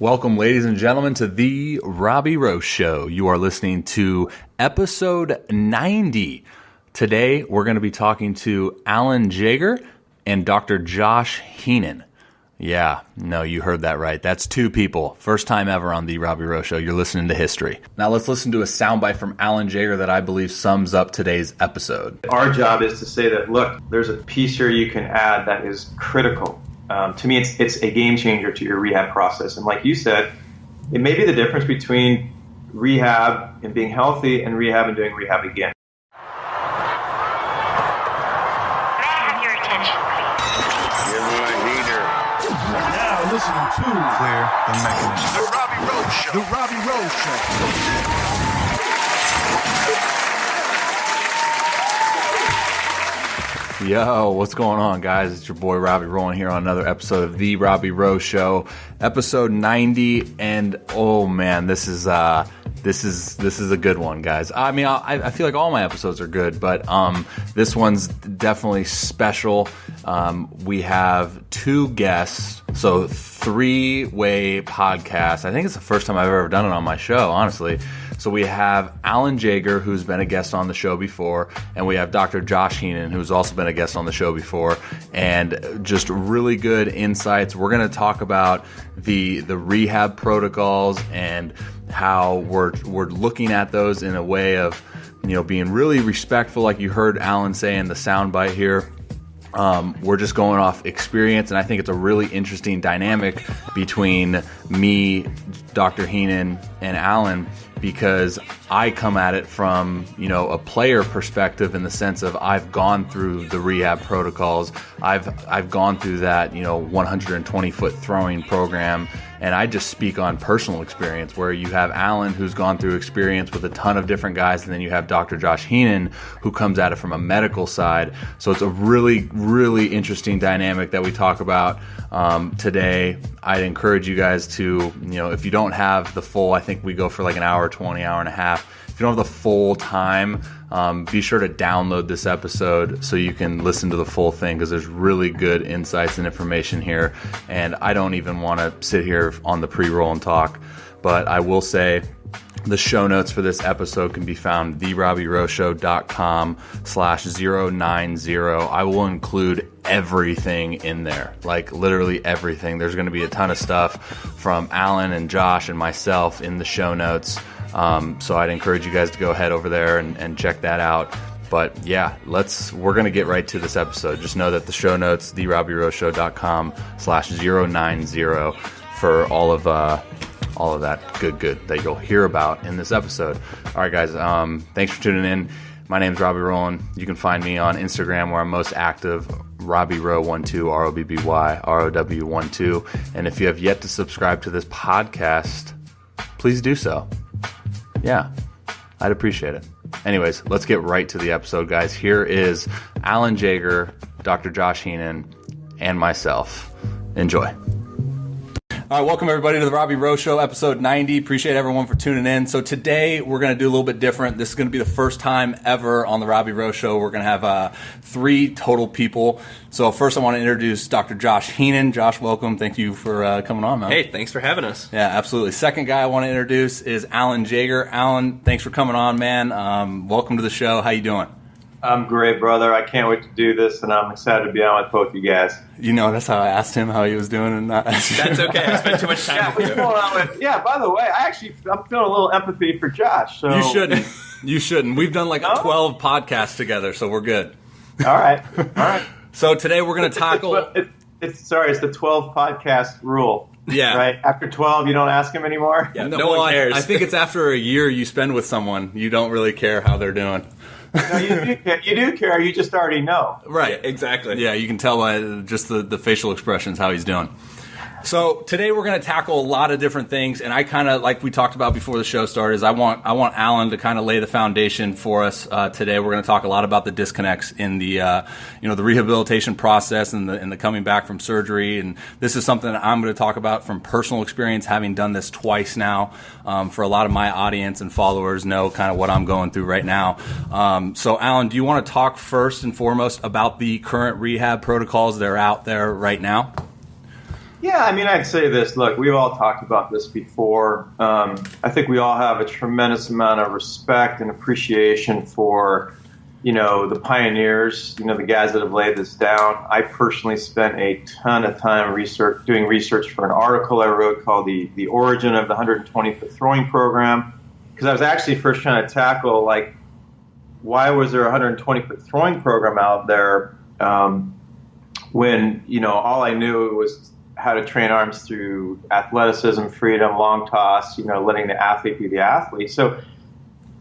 Welcome, ladies and gentlemen, to the Robby Rowe Show. You are listening to episode 90. Today, we're going to be talking to Alan Jaeger and Dr. Josh Heenan. Yeah, no, you heard that right. That's two people. First time ever on the Robby Rowe Show. You're listening to history. Now let's listen to a soundbite from Alan Jaeger that I believe sums up today's episode. Our job is to say that, look, there's a piece here you can add that is critical. To me, it's a game changer to your rehab process. And like you said, it may be the difference between rehab and being healthy and rehab and doing rehab again. Listening to Clear the Mechanism. The Robby Rowe Show. The Robby Rowe Show. Yo, what's going on, guys? It's your boy Robby rolling here on another episode of the Robby Rowe Show, episode 90. And oh man, this is a good one, guys. I mean, I feel like all my episodes are good, but this one's definitely special. We have two guests, so three-way podcast. I think it's the first time I've ever done it on my show, honestly. So we have Alan Jaeger, who's been a guest on the show before, and we have Dr. Josh Heenan, who's also been a guest on the show before, and just really good insights. We're going to talk about the rehab protocols and how we're looking at those in a way of, you know, being really respectful, like you heard Alan say in the soundbite here. We're just going off experience, and I think it's a really interesting dynamic between me, Dr. Heenan, and Alan, because I come at it from, you know, a player perspective in the sense of I've gone through the rehab protocols. I've gone through that, you know, 120-foot throwing program, and I just speak on personal experience, where you have Alan, who's gone through experience with a ton of different guys, and then you have Dr. Josh Heenan, who comes at it from a medical side. So it's a really, really interesting dynamic that we talk about today. I'd encourage you guys to, you know, if you don't have the full, I think we go for like an hour 20, hour and a half. If you don't have the full time, be sure to download this episode so you can listen to the full thing, because there's really good insights and information here. And I don't even want to sit here on the pre-roll and talk, but I will say the show notes for this episode can be found at therobbyroweshow.com/090. I will include everything in there, like literally everything. There's going to be a ton of stuff from Alan and Josh and myself in the show notes. So I'd encourage you guys to go ahead over there and check that out. But yeah, we're going to get right to this episode. Just know that the show notes, therobbyroweshow.com/090 for all of that good that you'll hear about in this episode. All right, guys, thanks for tuning in. My name's Robby Rowan. You can find me on Instagram, where I'm most active, RobbyRow12, ROBBY, ROW12. And if you have yet to subscribe to this podcast, please do so. Yeah, I'd appreciate it. Anyways, let's get right to the episode, guys. Here is Alan Jaeger, Dr. Josh Heenan, and myself. Enjoy. All right, welcome everybody to the Robby Rowe Show, episode 90. Appreciate everyone for tuning in. So today we're going to do a little bit different. This is going to be the first time ever on the Robby Rowe Show. We're going to have three total people. So first I want to introduce Dr. Josh Heenan. Josh, welcome. Thank you for coming on, man. Hey, thanks for having us. Yeah, absolutely. Second guy I want to introduce is Alan Jaeger. Alan, thanks for coming on, man. Welcome to the show. How you doing? I'm great, brother. I can't wait to do this, and I'm excited to be on with both you guys. You know, that's how I asked him how he was doing, and not That's okay. I spent too much time with him. By the way, I'm feeling a little empathy for Josh. So. You shouldn't. You shouldn't. We've done like 12 podcasts together, so we're good. All right. So today we're going to tackle... It's the 12 podcast rule. Yeah. Right? After 12, you don't ask him anymore? Yeah, no one cares. I think it's after a year you spend with someone, you don't really care how they're doing. No, you do care. You just already know. Right. Exactly. Yeah, you can tell by just the facial expressions how he's doing. So today we're going to tackle a lot of different things, and I kind of, like we talked about before the show started, is I want Alan to kind of lay the foundation for us today. We're going to talk a lot about the disconnects in the the rehabilitation process and the coming back from surgery, and this is something that I'm going to talk about from personal experience, having done this twice now. For a lot of my audience and followers know kind of what I'm going through right now. So Alan, do you want to talk first and foremost about the current rehab protocols that are out there right now? Yeah, I mean, I'd say this. Look, we've all talked about this before. I think we all have a tremendous amount of respect and appreciation for, the pioneers, the guys that have laid this down. I personally spent a ton of time doing research for an article I wrote called The Origin of the 120-Foot Throwing Program, because I was actually first trying to tackle, why was there a 120-foot throwing program out there when, all I knew was how to train arms through athleticism, freedom, long toss, letting the athlete be the athlete. So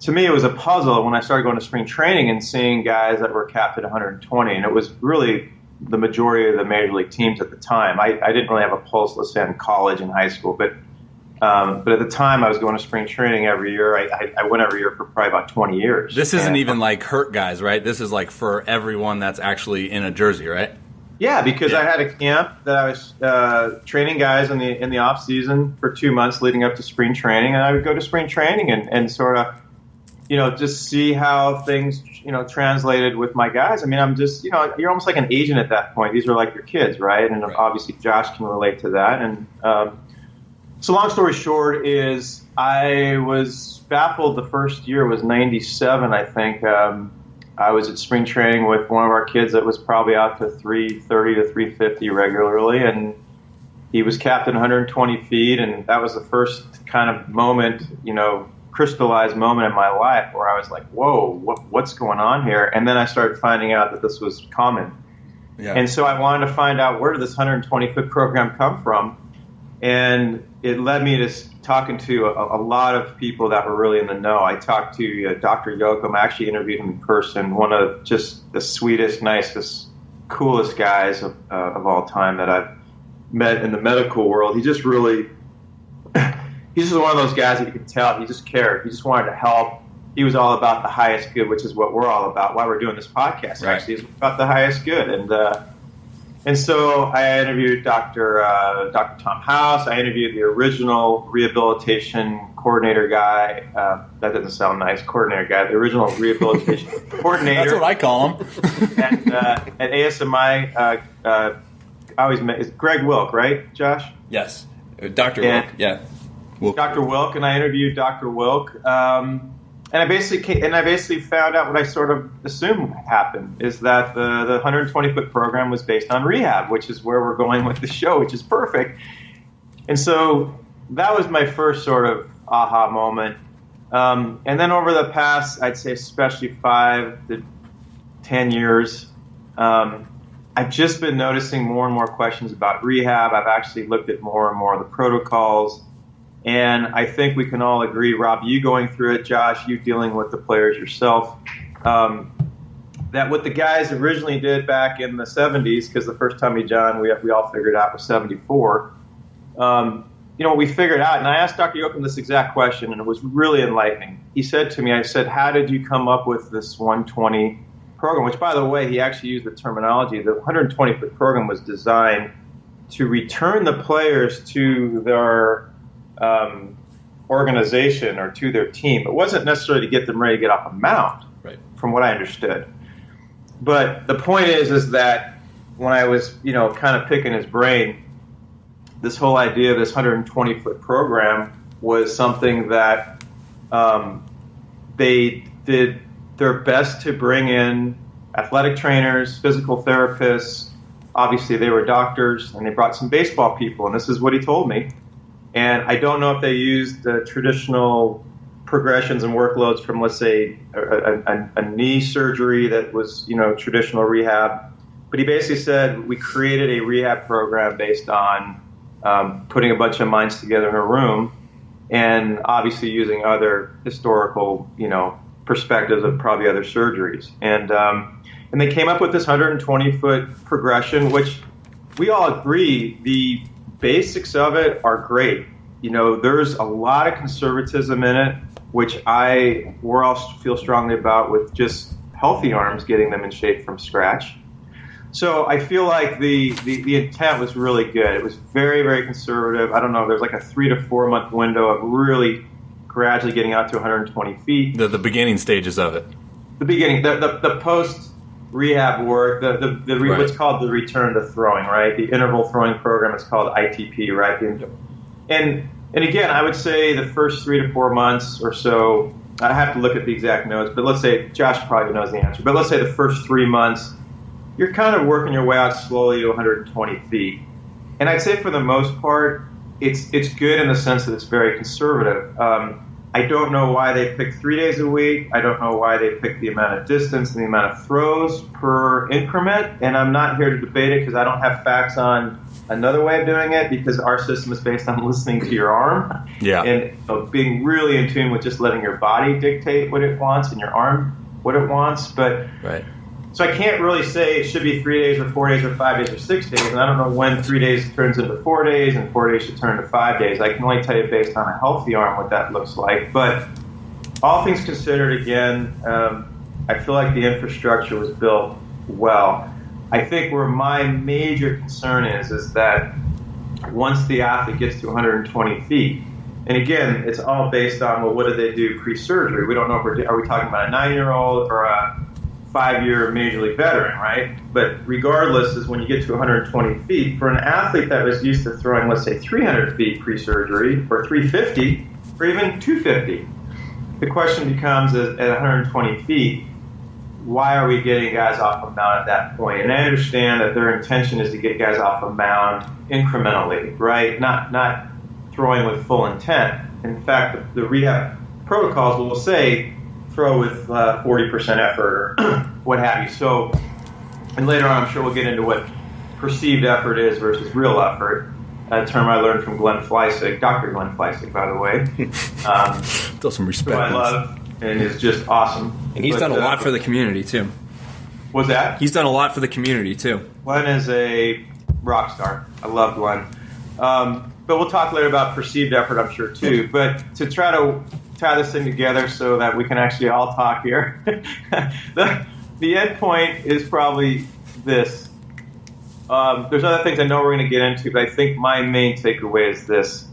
to me, it was a puzzle when I started going to spring training and seeing guys that were capped at 120. And it was really the majority of the major league teams at the time. I didn't really have a pulse, let's say, in college and high school. But at the time, I was going to spring training every year. I went every year for probably about 20 years. This isn't even hurt guys, right? This is for everyone that's actually in a jersey, right? Yeah, because I had a camp that I was training guys in the off season for 2 months leading up to spring training, and I would go to spring training and sort of, just see how things, translated with my guys. I mean, I'm just, you're almost like an agent at that point. These are like your kids, right? And obviously Josh can relate to that. And so long story short is I was baffled. The first year was 97, I think. I was at spring training with one of our kids that was probably out to 330 to 350 regularly, and he was capped at 120 feet, and that was the first kind of moment, crystallized moment in my life where I was like, whoa, what's going on here? And then I started finding out that this was common. Yeah. And so I wanted to find out, where did this 120-foot program come from? And it led me to talking to a lot of people that were really in the know. I talked to Dr. Yoakum. I actually interviewed him in person, one of just the sweetest, nicest, coolest guys of all time that I've met in the medical world. He just really, he's just one of those guys that you could tell he just cared. He just wanted to help. He was all about the highest good, which is what we're all about. Why we're doing this podcast, right. Actually, is about the highest good. And so I interviewed Dr. Tom House. I interviewed the original rehabilitation coordinator guy. That doesn't sound nice, coordinator guy. The rehabilitation coordinator. That's what I call him. And at ASMI, I always met, is Greg Wilk, right, Josh? Yes, Dr. Wilk. Yeah, Wilk. Dr. Wilk, and I interviewed Dr. Wilk. And I basically found out what I sort of assumed happened, is that the 120-foot program was based on rehab, which is where we're going with the show, which is perfect. And so that was my first sort of aha moment. And then over the past, I'd say especially 5 to 10 years, I've just been noticing more and more questions about rehab. I've actually looked at more and more of the protocols. And I think we can all agree, Rob, you going through it, Josh, you dealing with the players yourself, that what the guys originally did back in the 70s, because the first Tommy John we all figured out was 74, we figured out, and I asked Dr. Yoakum this exact question, and it was really enlightening. He said to me, I said, how did you come up with this 120 program? Which, by the way, he actually used the terminology. The 120-foot program was designed to return the players to their organization or to their team. It wasn't necessarily to get them ready to get off a mound, right, from what I understood. But the point is that when I was, kind of picking his brain, this whole idea of this 120-foot program was something that they did their best to bring in athletic trainers, physical therapists. Obviously, they were doctors, and they brought some baseball people, and this is what he told me. And I don't know if they used the traditional progressions and workloads from, let's say, a knee surgery that was, traditional rehab. But he basically said we created a rehab program based on putting a bunch of minds together in a room and obviously using other historical, perspectives of probably other surgeries. And they came up with this 120-foot progression, which we all agree the basics of it are great. There's a lot of conservatism in it, which we're all feel strongly about, with just healthy arms, getting them in shape from scratch. So I feel like the intent was really good. It was very, very conservative. I don't know, there's like a 3 to 4 month window of really gradually getting out to 120 feet. The beginning stages of it. The beginning, the post rehab work, Right. what's called the return to throwing, right? The interval throwing program is called ITP, right? And again, I would say the first 3 to 4 months or so, I have to look at the exact notes, but let's say, Josh probably knows the answer, but let's say the first 3 months, you're kind of working your way out slowly to 120 feet. And I'd say for the most part, it's good in the sense that it's very conservative. I don't know why they pick 3 days a week. I don't know why they pick the amount of distance and the amount of throws per increment. And I'm not here to debate it because I don't have facts on another way of doing it, because our system is based on listening to your arm and being really in tune with just letting your body dictate what it wants and your arm what it wants. But so I can't really say it should be 3 days or 4 days or 5 days or 6 days. And I don't know when 3 days turns into 4 days and 4 days should turn to 5 days. I can only tell you based on a healthy arm what that looks like. But all things considered, again, I feel like the infrastructure was built well. I think where my major concern is that once the athlete gets to 120 feet, and again, it's all based on, well, what did they do pre-surgery? We don't know if are we talking about a 9-year-old or a 5-year major league veteran, right? But regardless, is when you get to 120 feet, for an athlete that was used to throwing, let's say, 300 feet pre-surgery, or 350, or even 250, the question becomes, at 120 feet, why are we getting guys off a mound at that point? And I understand that their intention is to get guys off a mound incrementally, right? Not throwing with full intent. In fact, the rehab protocols will say throw with 40% effort or what have you. So, and later on, I'm sure we'll get into what perceived effort is versus real effort. A term I learned from Glenn Fleisig, Dr. Glenn Fleisig, by the way. Still some respect. Who I love and is just awesome. And he's done a lot for the community, too. What's that? He's done a lot for the community, too. Glenn is a rock star. I love Glenn. But we'll talk later about perceived effort, I'm sure, too. But to try to tie this thing together so that we can actually all talk here, the end point is probably this. There's other things I know we're going to get into, but I think my main takeaway is this.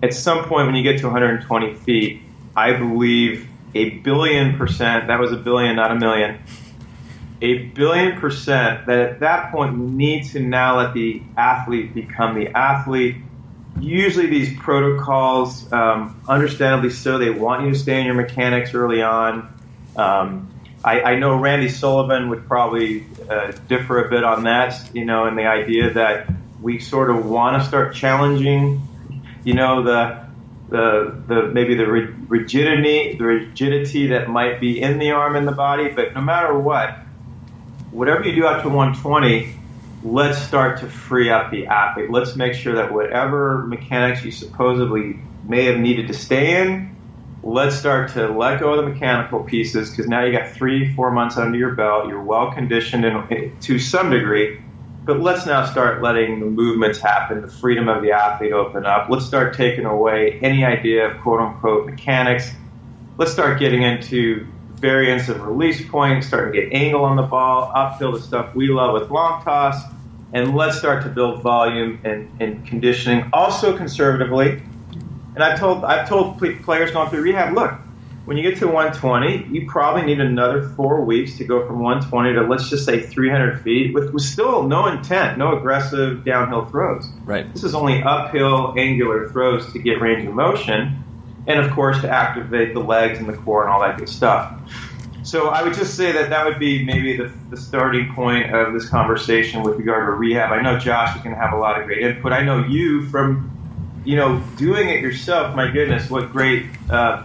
At some point when you get to 120 feet, I believe 1 billion %, that was a billion, not a million, 1 billion % that at that point you need to now let the athlete become the athlete. Usually these protocols, understandably so, they want you to stay in your mechanics early on. I know Randy Sullivan would probably differ a bit on that, in the idea that we sort of want to start challenging, maybe the rigidity that might be in the arm and the body. But no matter what, whatever you do out to 120, let's start to free up the athlete. Let's make sure that whatever mechanics you supposedly may have needed to stay in, let's start to let go of the mechanical pieces, because now you got 3-4 months under your belt. You're well conditioned to some degree, but let's now start letting the movements happen, the freedom of the athlete open up. Let's start taking away any idea of quote-unquote mechanics. Let's start getting into variants of release points, starting to get angle on the ball, uphill, the stuff we love with long toss, and let's start to build volume and conditioning, also conservatively. And I've told players going through rehab, look, when you get to 120, you probably need another 4 weeks to go from 120 to, let's just say, 300 feet with still no intent, no aggressive downhill throws. Right. This is only uphill, angular throws to get range of motion, and, of course, to activate the legs and the core and all that good stuff. So I would just say that would be maybe the starting point of this conversation with regard to rehab. I know Josh is going to have a lot of great input. I know you from doing it yourself, my goodness, what great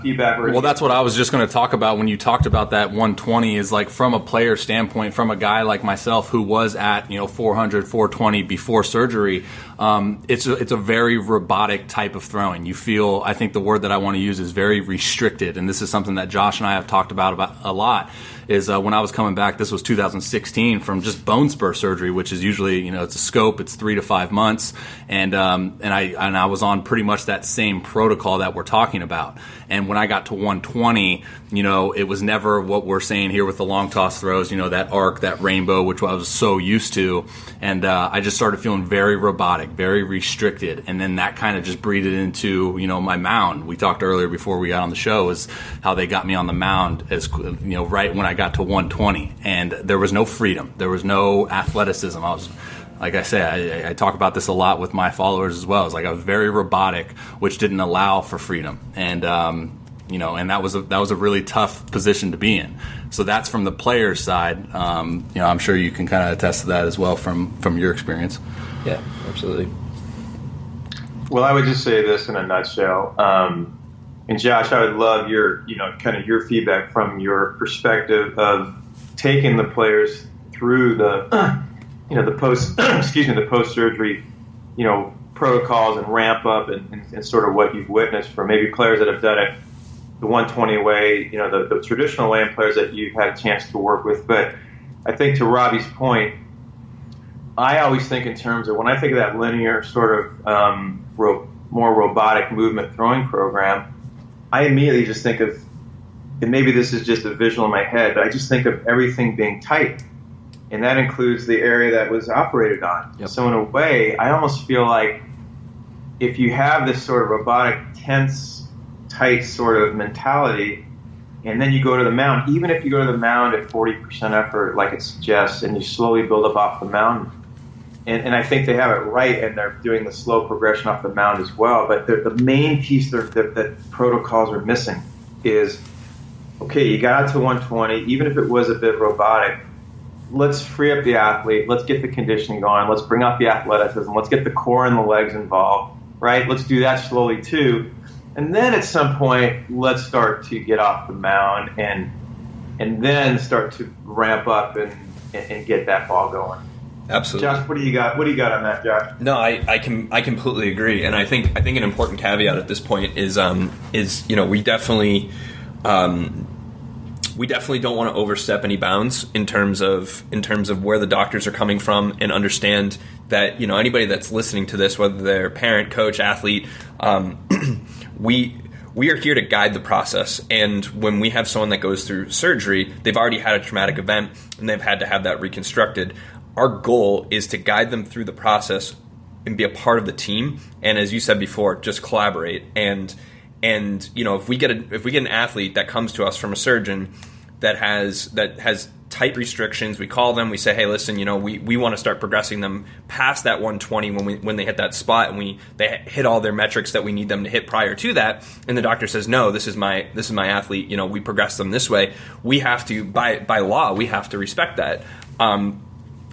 feedback. Well, that's what I was just going to talk about when you talked about that 120 is like from a player standpoint, from a guy like myself who was at, 400, 420 before surgery. It's a very robotic type of throwing. You feel, I think the word that I want to use is very restricted. And this is something that Josh and I have talked about a lot. Is when I was coming back, this was 2016 from just bone spur surgery, which is usually, it's a scope, it's 3 to 5 months, and I was on pretty much that same protocol that we're talking about. And when I got to 120, it was never what we're saying here with the long toss throws, that arc, that rainbow, which I was so used to. And I just started feeling very robotic, very restricted. And then that kind of just breathed into, my mound. We talked earlier before we got on the show is how they got me on the mound right when I got to 120. And there was no freedom. There was no athleticism. I was, like I say, I talk about this a lot with my followers as well. It's like I was very robotic, which didn't allow for freedom. And, and that was a really tough position to be in. So that's from the player's side. I'm sure you can kind of attest to that as well from your experience. Yeah, absolutely. Well, I would just say this in a nutshell. And Josh, I would love your feedback from your perspective of taking the players through the post-surgery, protocols and ramp up and sort of what you've witnessed from maybe players that have done it the 120 way, the traditional way, and players that you've had a chance to work with. But I think to Robby's point, I always think in terms of when I think of that linear sort of more robotic movement throwing program, I immediately just think of, and maybe this is just a visual in my head, but I just think of everything being tight. And that includes the area that was operated on. Yep. So in a way, I almost feel like if you have this sort of robotic, tense, tight sort of mentality, and then you go to the mound, even if you go to the mound at 40% effort, like it suggests, and you slowly build up off the mound, and I think they have it right, and they're doing the slow progression off the mound as well, but the main piece that protocols are missing is, okay, you got out to 120, even if it was a bit robotic, let's free up the athlete. Let's get the conditioning going. Let's bring out the athleticism. Let's get the core and the legs involved, right? Let's do that slowly too. And then at some point, let's start to get off the mound and then start to ramp up and get that ball going. Absolutely. Josh, what do you got? What do you got on that, Josh? No, I completely agree, and I think an important caveat at this point is we definitely don't want to overstep any bounds in terms of where the doctors are coming from, and understand that anybody that's listening to this, whether they're parent, coach, athlete, we are here to guide the process. And when we have someone that goes through surgery, they've already had a traumatic event and they've had to have that reconstructed. Our goal is to guide them through the process and be a part of the team. And as you said before, just collaborate. And if we get an athlete that comes to us from a surgeon that has tight restrictions, we call them, we say, hey, listen, we want to start progressing them past that 120 when they hit that spot, and they hit all their metrics that we need them to hit prior to that, and the doctor says, no, this is my athlete, we progress them this way. We have to, by law, we have to respect that. And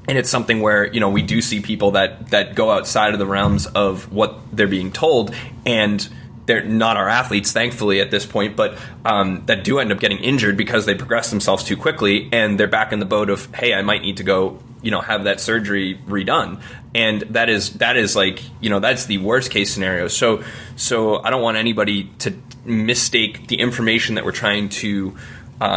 it's something where, we do see people that go outside of the realms of what they're being told, and they're not our athletes, thankfully, at this point, but that do end up getting injured because they progress themselves too quickly, and they're back in the boat of, hey, I might need to go, have that surgery redone. And that is like, that's the worst case scenario. So I don't want anybody to mistake the information that we're trying to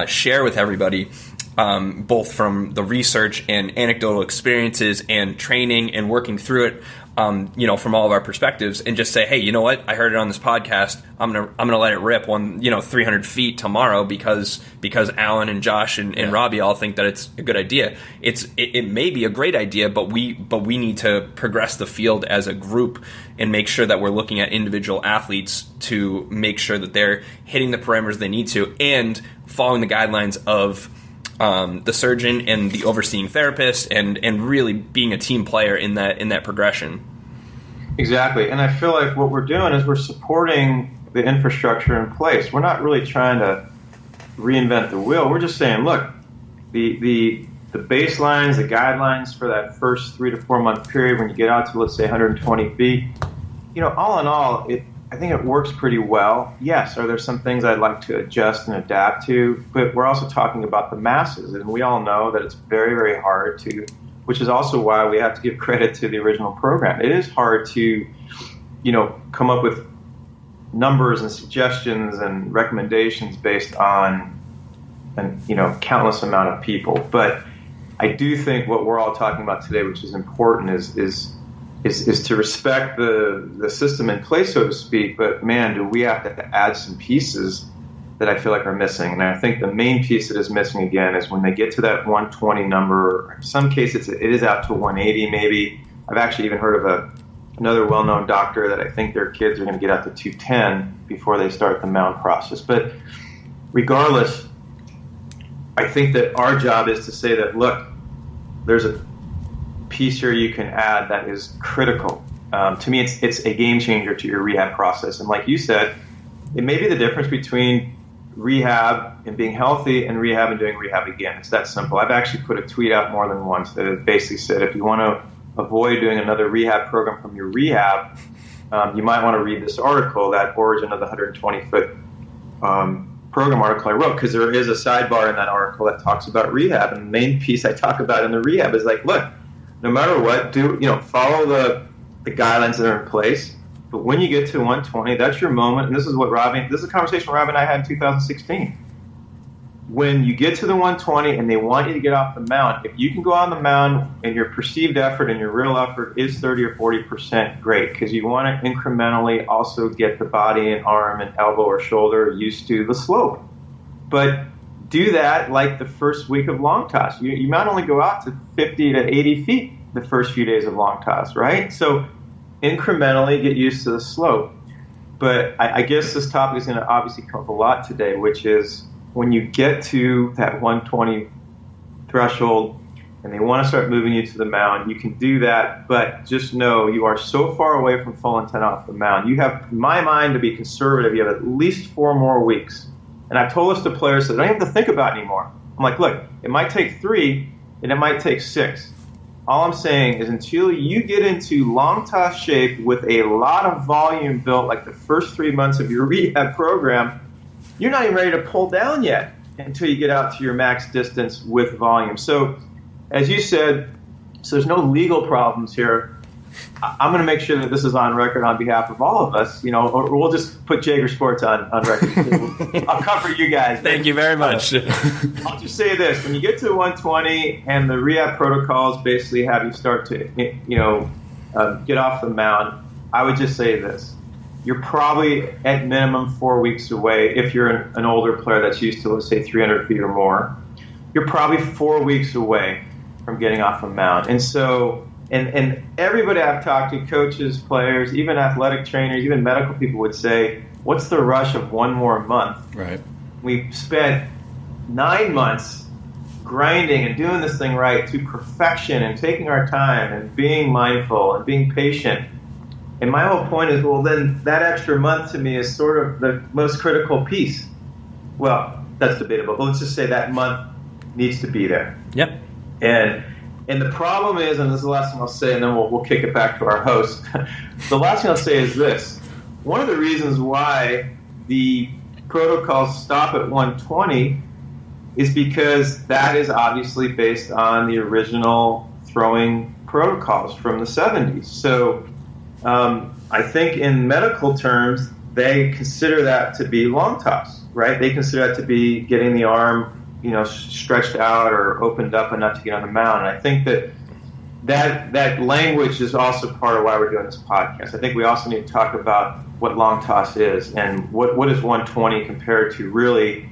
share with everybody, both from the research and anecdotal experiences and training and working through it, from all of our perspectives, and just say, hey, you know what? I heard it on this podcast. I'm gonna let it rip 300 feet tomorrow because Alan and Josh and Robby all think that it's a good idea. It may be a great idea, but we need to progress the field as a group and make sure that we're looking at individual athletes to make sure that they're hitting the parameters they need to and following the guidelines of the surgeon and the overseeing therapist, and really being a team player in that progression. Exactly. And I feel like what we're doing is we're supporting the infrastructure in place. We're not really trying to reinvent the wheel. We're just saying, look, the baselines, the guidelines for that first 3 to 4 month period when you get out to, let's say, 120 feet, all in all, I think it works pretty well. Yes, are there some things I'd like to adjust and adapt to? But we're also talking about the masses, and we all know that it's very, very hard to, which is also why we have to give credit to the original program. It is hard to, come up with numbers and suggestions and recommendations based on countless amount of people. But I do think what we're all talking about today, which is important, is is to respect the system in place, so to speak. But man, do we have to add some pieces that I feel like are missing. And I think the main piece that is missing again is when they get to that 120 number. In some cases, it is out to 180 maybe. I've actually even heard of another well-known doctor that I think their kids are going to get out to 210 before they start the mound process. But regardless, I think that our job is to say that, look, there's a piece here you can add that is critical. To me, it's a game changer to your rehab process. And like you said, it may be the difference between rehab and being healthy and rehab and doing rehab again. It's that simple. I've actually put a tweet out more than once that it basically said, if you want to avoid doing another rehab program from your rehab, you might want to read this article, that Origin of the 120-Foot Program article I wrote, because there is a sidebar in that article that talks about rehab. And the main piece I talk about in the rehab is like, look, no matter what, follow the guidelines that are in place. But when you get to 120, that's your moment. And this is a conversation Robby and I had in 2016. When you get to the 120 and they want you to get off the mound, if you can go on the mound and your perceived effort and your real effort is 30 or 40%, great, because you want to incrementally also get the body and arm and elbow or shoulder used to the slope. But do that like the first week of long toss. You might only go out to 50 to 80 feet the first few days of long toss, right? So incrementally get used to the slope. But I guess this topic is going to obviously come up a lot today, which is when you get to that 120 threshold and they want to start moving you to the mound, you can do that, but just know you are so far away from full intent off the mound. You have, in my mind, to be conservative, you have at least 4 more weeks. And I've told this to players that I don't have to think about anymore. I'm like, look, it might take 3 and it might take 6. All I'm saying is until you get into long toss shape with a lot of volume built like the first 3 months of your rehab program, you're not even ready to pull down yet until you get out to your max distance with volume. So as you said, so there's no legal problems here. I'm going to make sure that this is on record on behalf of all of us, or we'll just put Jaeger Sports on record. I'll cover you guys. Thank you very much. I'll just say this. When you get to 120 and the rehab protocols basically have you start to, get off the mound, I would just say this. You're probably at minimum 4 weeks away if you're an older player that's used to, let's say, 300 feet or more. You're probably 4 weeks away from getting off a mound. And so... And everybody I've talked to, coaches, players, even athletic trainers, even medical people would say, what's the rush of 1 more month? Right. We've spent 9 months grinding and doing this thing right to perfection and taking our time and being mindful and being patient. And my whole point is, well, then that extra month to me is sort of the most critical piece. Well, that's debatable, but let's just say that month needs to be there. Yep. And the problem is, and this is the last thing I'll say, and then we'll kick it back to our host. The last thing I'll say is this. One of the reasons why the protocols stop at 120 is because that is obviously based on the original throwing protocols from the 70s. So I think in medical terms, they consider that to be long toss, right? They consider that to be getting the arm stretched out or opened up enough to get on the mound. And I think that language is also part of why we're doing this podcast. I think we also need to talk about what long toss is and what is 120 compared to really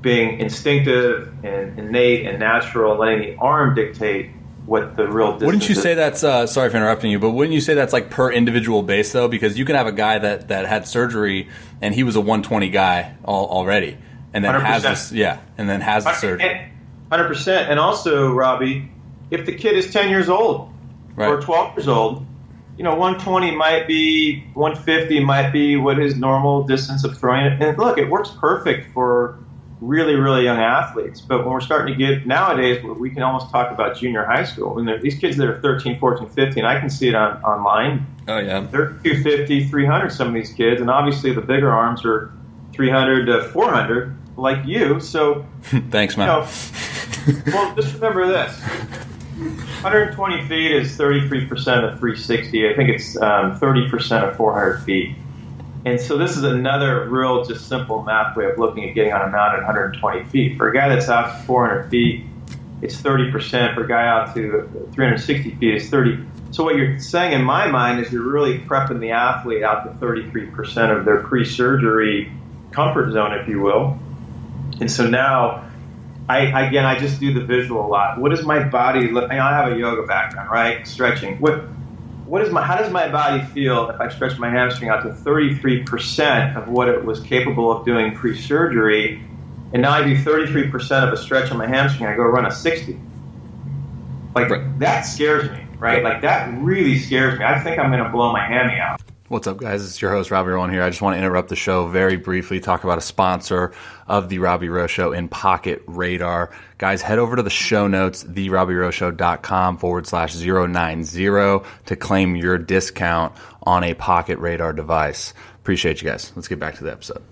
being instinctive and innate and natural and letting the arm dictate what the real distance Wouldn't you is. say that's, sorry for interrupting you, but wouldn't you say that's like per individual base though? Because you can have a guy that had surgery and he was a 120 guy already. And then 100%. has the surgery. 100%. And also, Robby, if the kid is 10 years old or 12 years old, 120 might be, 150 might be what his normal distance of throwing it. And look, it works perfect for really, really young athletes. But when we're starting to get nowadays, we can almost talk about junior high school. When these kids that are 13, 14, 15, I can see it online. Oh, yeah. They're 250, 300, some of these kids. And obviously the bigger arms are 300 to 400. Like you, so thanks, man. Well, just remember this: 120 feet is 33% of 360. I think it's 30% of 400 feet. And so this is another real, just simple math way of looking at getting on a mound at 120 feet. For a guy that's out to 400 feet, it's 30%. For a guy out to 360 feet, it's 30%. So what you're saying in my mind is you're really prepping the athlete out to 33% of their pre-surgery comfort zone, if you will. And so now, I just do the visual a lot. What is my body look? I have a yoga background, right? Stretching. How does my body feel if I stretch my hamstring out to 33% of what it was capable of doing pre-surgery, and now I do 33% of a stretch on my hamstring, I go run a 60. That scares me, right? Like, that really scares me. I think I'm going to blow my hammy out. What's up, guys? It's your host, Robby Rowan here. I just want to interrupt the show very briefly, talk about a sponsor of The Robby Rowe Show in Pocket Radar. Guys, head over to the show notes, therobbyrowshow.com/090 to claim your discount on a Pocket Radar device. Appreciate you guys. Let's get back to the episode.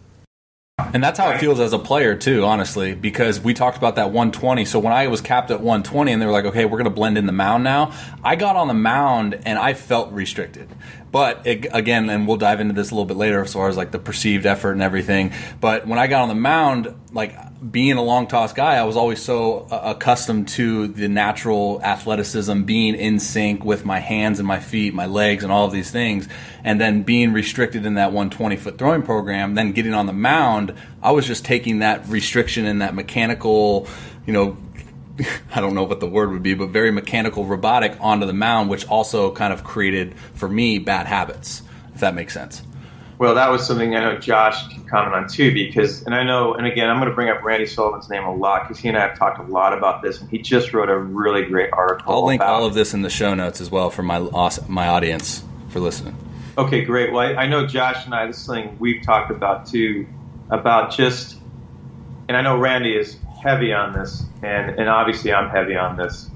And that's how it feels as a player, too, honestly, because we talked about that 120. So when I was capped at 120 and they were like, okay, we're going to blend in the mound now, I got on the mound and I felt restricted. But again, and we'll dive into this a little bit later as far as like the perceived effort and everything. But when I got on the mound, like being a long toss guy, I was always so accustomed to the natural athleticism, being in sync with my hands and my feet, my legs, and all of these things. And then being restricted in that 120-foot throwing program, then getting on the mound, I was just taking that restriction and that mechanical, I don't know what the word would be, but very mechanical robotic onto the mound, which also kind of created, for me, bad habits, if that makes sense. Well, that was something I know Josh can comment on too, because, and again, I'm going to bring up Randy Sullivan's name a lot, because he and I have talked a lot about this, and he just wrote a really great article. I'll link all of this in the show notes as well for my audience for listening. Okay, great. Well, I know Josh and I, this is something we've talked about too, about just, and I know Randy is heavy on this, and obviously I'm heavy on this.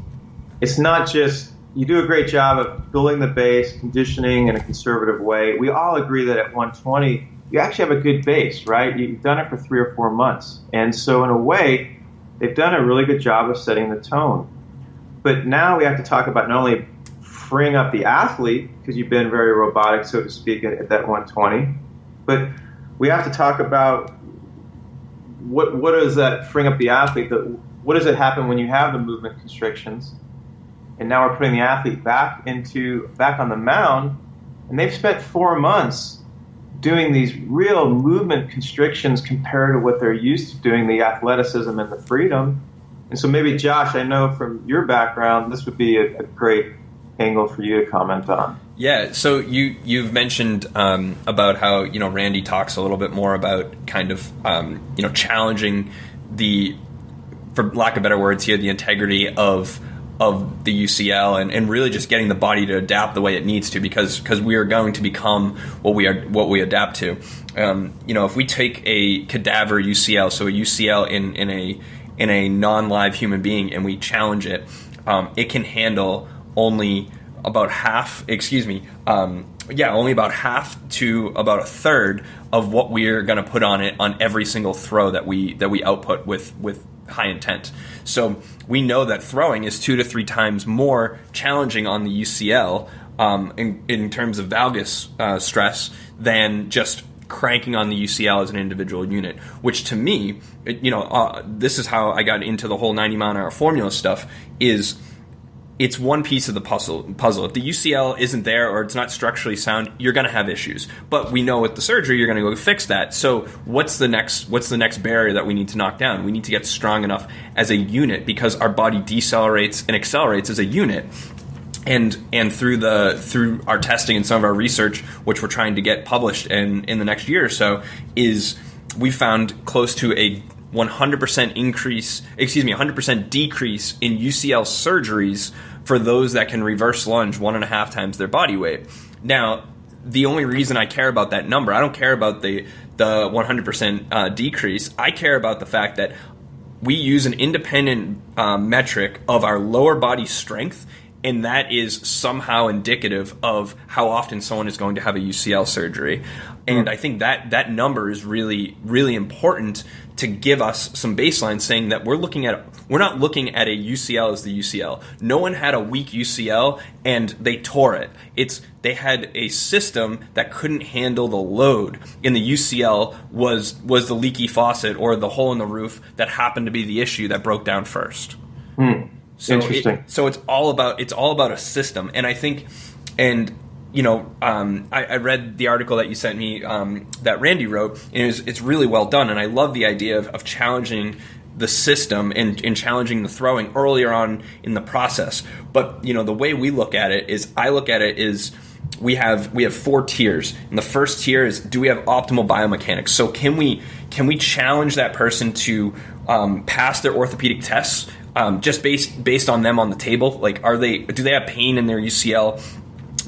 It's not just, you do a great job of building the base, conditioning in a conservative way. We all agree that at 120, you actually have a good base, right? You've done it for 3 or 4 months. And so in a way, they've done a really good job of setting the tone. But now we have to talk about not only freeing up the athlete, because you've been very robotic, so to speak, at that 120, but we have to talk about what is that freeing up the athlete? What does it happen when you have the movement constrictions? And now we're putting the athlete back on the mound, and they've spent 4 months doing these real movement constrictions compared to what they're used to doing, the athleticism and the freedom. And so maybe, Josh, I know from your background, this would be a great angle for you to comment on. Yeah, so you've mentioned about how Randy talks a little bit more about kind of challenging the, for lack of better words here, the integrity of the UCL and really just getting the body to adapt the way it needs to, because we are going to become what we adapt to. If we take a cadaver UCL, so a UCL in a non-live human being, and we challenge it, it can handle only about half to about a third of what we're going to put on it on every single throw that we output with high intent. So we know that throwing is 2 to 3 times more challenging on the UCL in terms of valgus stress than just cranking on the UCL as an individual unit, which to me, this is how I got into the whole 90-mile-an-hour formula stuff, is it's one piece of the puzzle. If the UCL isn't there or it's not structurally sound, you're going to have issues. But we know with the surgery, you're going to go fix that. So what's the next barrier that we need to knock down? We need to get strong enough as a unit, because our body decelerates and accelerates as a unit. And through our testing and some of our research, which we're trying to get published in the next year or so, is we found close to a 100% decrease in UCL surgeries for those that can reverse lunge 1.5 times their body weight. Now, the only reason I care about that number, I don't care about the 100% decrease. I care about the fact that we use an independent metric of our lower body strength, and that is somehow indicative of how often someone is going to have a UCL surgery. And I think that number is really, really important to give us some baseline, saying that we're not looking at a UCL as the UCL. No one had a weak UCL and they tore it. They had a system that couldn't handle the load, and the UCL was the leaky faucet or the hole in the roof that happened to be the issue that broke down first. So Interesting. So it's all about a system, and I think, and I read the article that you sent me that Randy wrote, and it's really well done, and I love the idea of challenging the system and challenging the throwing earlier on in the process. But the way we look at it is, I look at it is, we have 4 tiers, and the first tier is, do we have optimal biomechanics? So can we challenge that person to pass their orthopedic tests just based on them on the table? Like, do they have pain in their UCL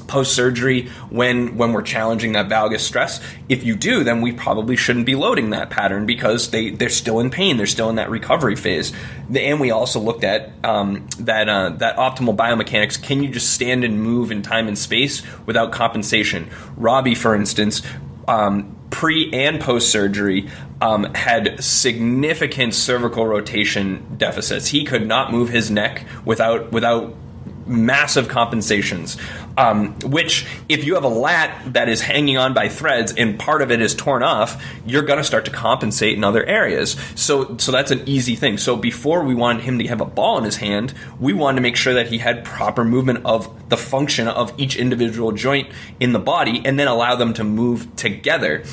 post-surgery when we're challenging that valgus stress? If you do, then we probably shouldn't be loading that pattern, because they're still in pain, they're still in that recovery phase. And we also looked at that optimal biomechanics. Can you just stand and move in time and space without compensation? Robby, for instance, pre and post-surgery, had significant cervical rotation deficits. He could not move his neck without massive compensations, which, if you have a lat that is hanging on by threads and part of it is torn off, you're going to start to compensate in other areas. So that's an easy thing. So before we wanted him to have a ball in his hand, we wanted to make sure that he had proper movement of the function of each individual joint in the body, and then allow them to move together.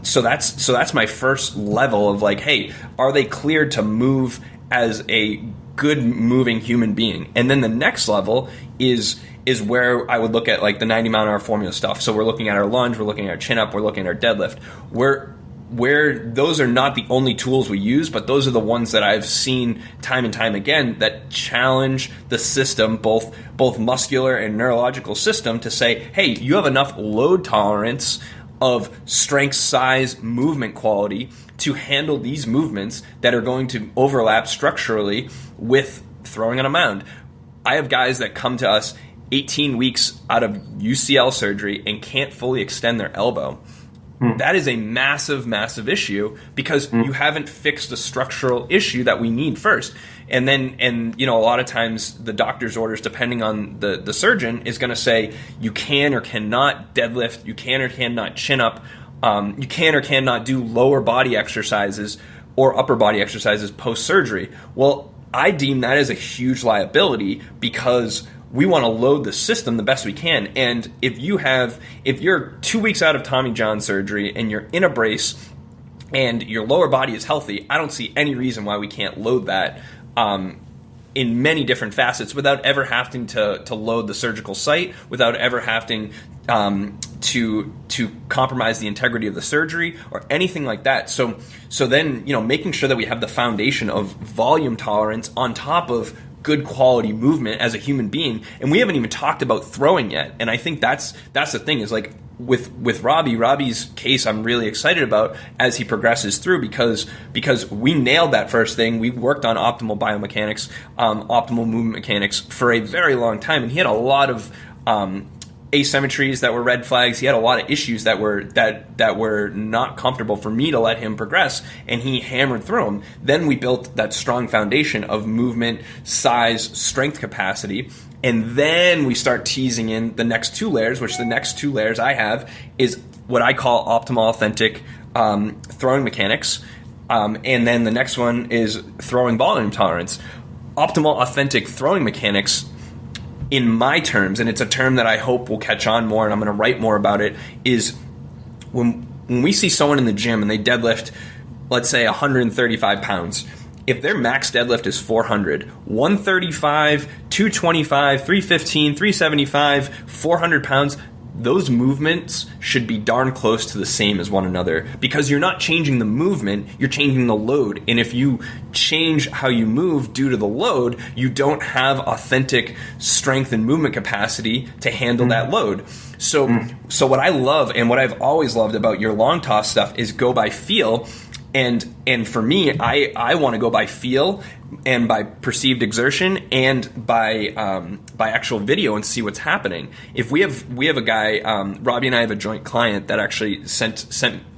So that's my first level of, like, hey, are they cleared to move as a good moving human being? And then the next level is where I would look at, like, the 90-mile-an-hour formula stuff. So we're looking at our lunge, we're looking at our chin up, we're looking at our deadlift. Where those are not the only tools we use, but those are the ones that I've seen time and time again that challenge the system, both muscular and neurological system, to say, hey, you have enough load tolerance of strength, size, movement quality to handle these movements that are going to overlap structurally with throwing on a mound. I have guys that come to us 18 weeks out of UCL surgery and can't fully extend their elbow. That is a massive, massive issue, because you haven't fixed the structural issue that we need first. And a lot of times the doctor's orders, depending on the surgeon, is going to say you can or cannot deadlift, you can or cannot chin up, you can or cannot do lower body exercises or upper body exercises post-surgery. Well, I deem that as a huge liability, because we want to load the system the best we can. And if you're 2 weeks out of Tommy John surgery and you're in a brace and your lower body is healthy, I don't see any reason why we can't load that in many different facets without ever having to load the surgical site, without ever having to compromise the integrity of the surgery or anything like that. So then, making sure that we have the foundation of volume tolerance on top of good quality movement as a human being. And we haven't even talked about throwing yet. And I think that's the thing, is, like, with Robby's case, I'm really excited about as he progresses through, because we nailed that first thing. We worked on optimal biomechanics, optimal movement mechanics for a very long time, and he had a lot of asymmetries that were red flags. He had a lot of issues that were not comfortable for me to let him progress, and he hammered through them. Then we built that strong foundation of movement, size, strength capacity, and then we start teasing in the next 2 layers, which the next 2 layers I have is what I call optimal authentic throwing mechanics, and then the next one is throwing volume tolerance. Optimal authentic throwing mechanics, in my terms, and it's a term that I hope will catch on more, and I'm going to write more about it, is when we see someone in the gym and they deadlift, let's say 135 pounds, if their max deadlift is 400, 135, 225, 315, 375, 400 pounds, those movements should be darn close to the same as one another, because you're not changing the movement, you're changing the load. And if you change how you move due to the load, you don't have authentic strength and movement capacity to handle that load. So what I love, and what I've always loved about your long toss stuff, is go by feel. And for me, I want to go by feel and by perceived exertion and by actual video and see what's happening. If we have a guy, Robby and I have a joint client that actually sent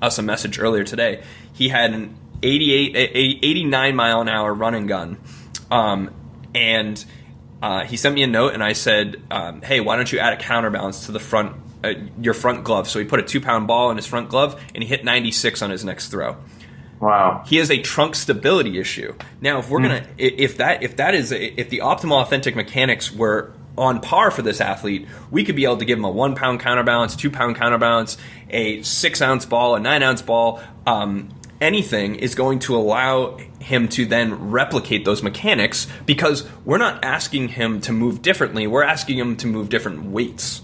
us a message earlier today. He had an 89 mile an hour run and gun, and he sent me a note, and I said, hey, why don't you add a counterbalance to the front, your front glove? So he put a 2-pound ball in his front glove, and he hit 96 on his next throw. Wow. He has a trunk stability issue. Now, if we're if the optimal authentic mechanics were on par for this athlete, we could be able to give him a 1 pound counterbalance, 2 pound counterbalance, a 6 ounce ball, a 9 ounce ball. Anything is going to allow him to then replicate those mechanics, because we're not asking him to move differently. We're asking him to move different weights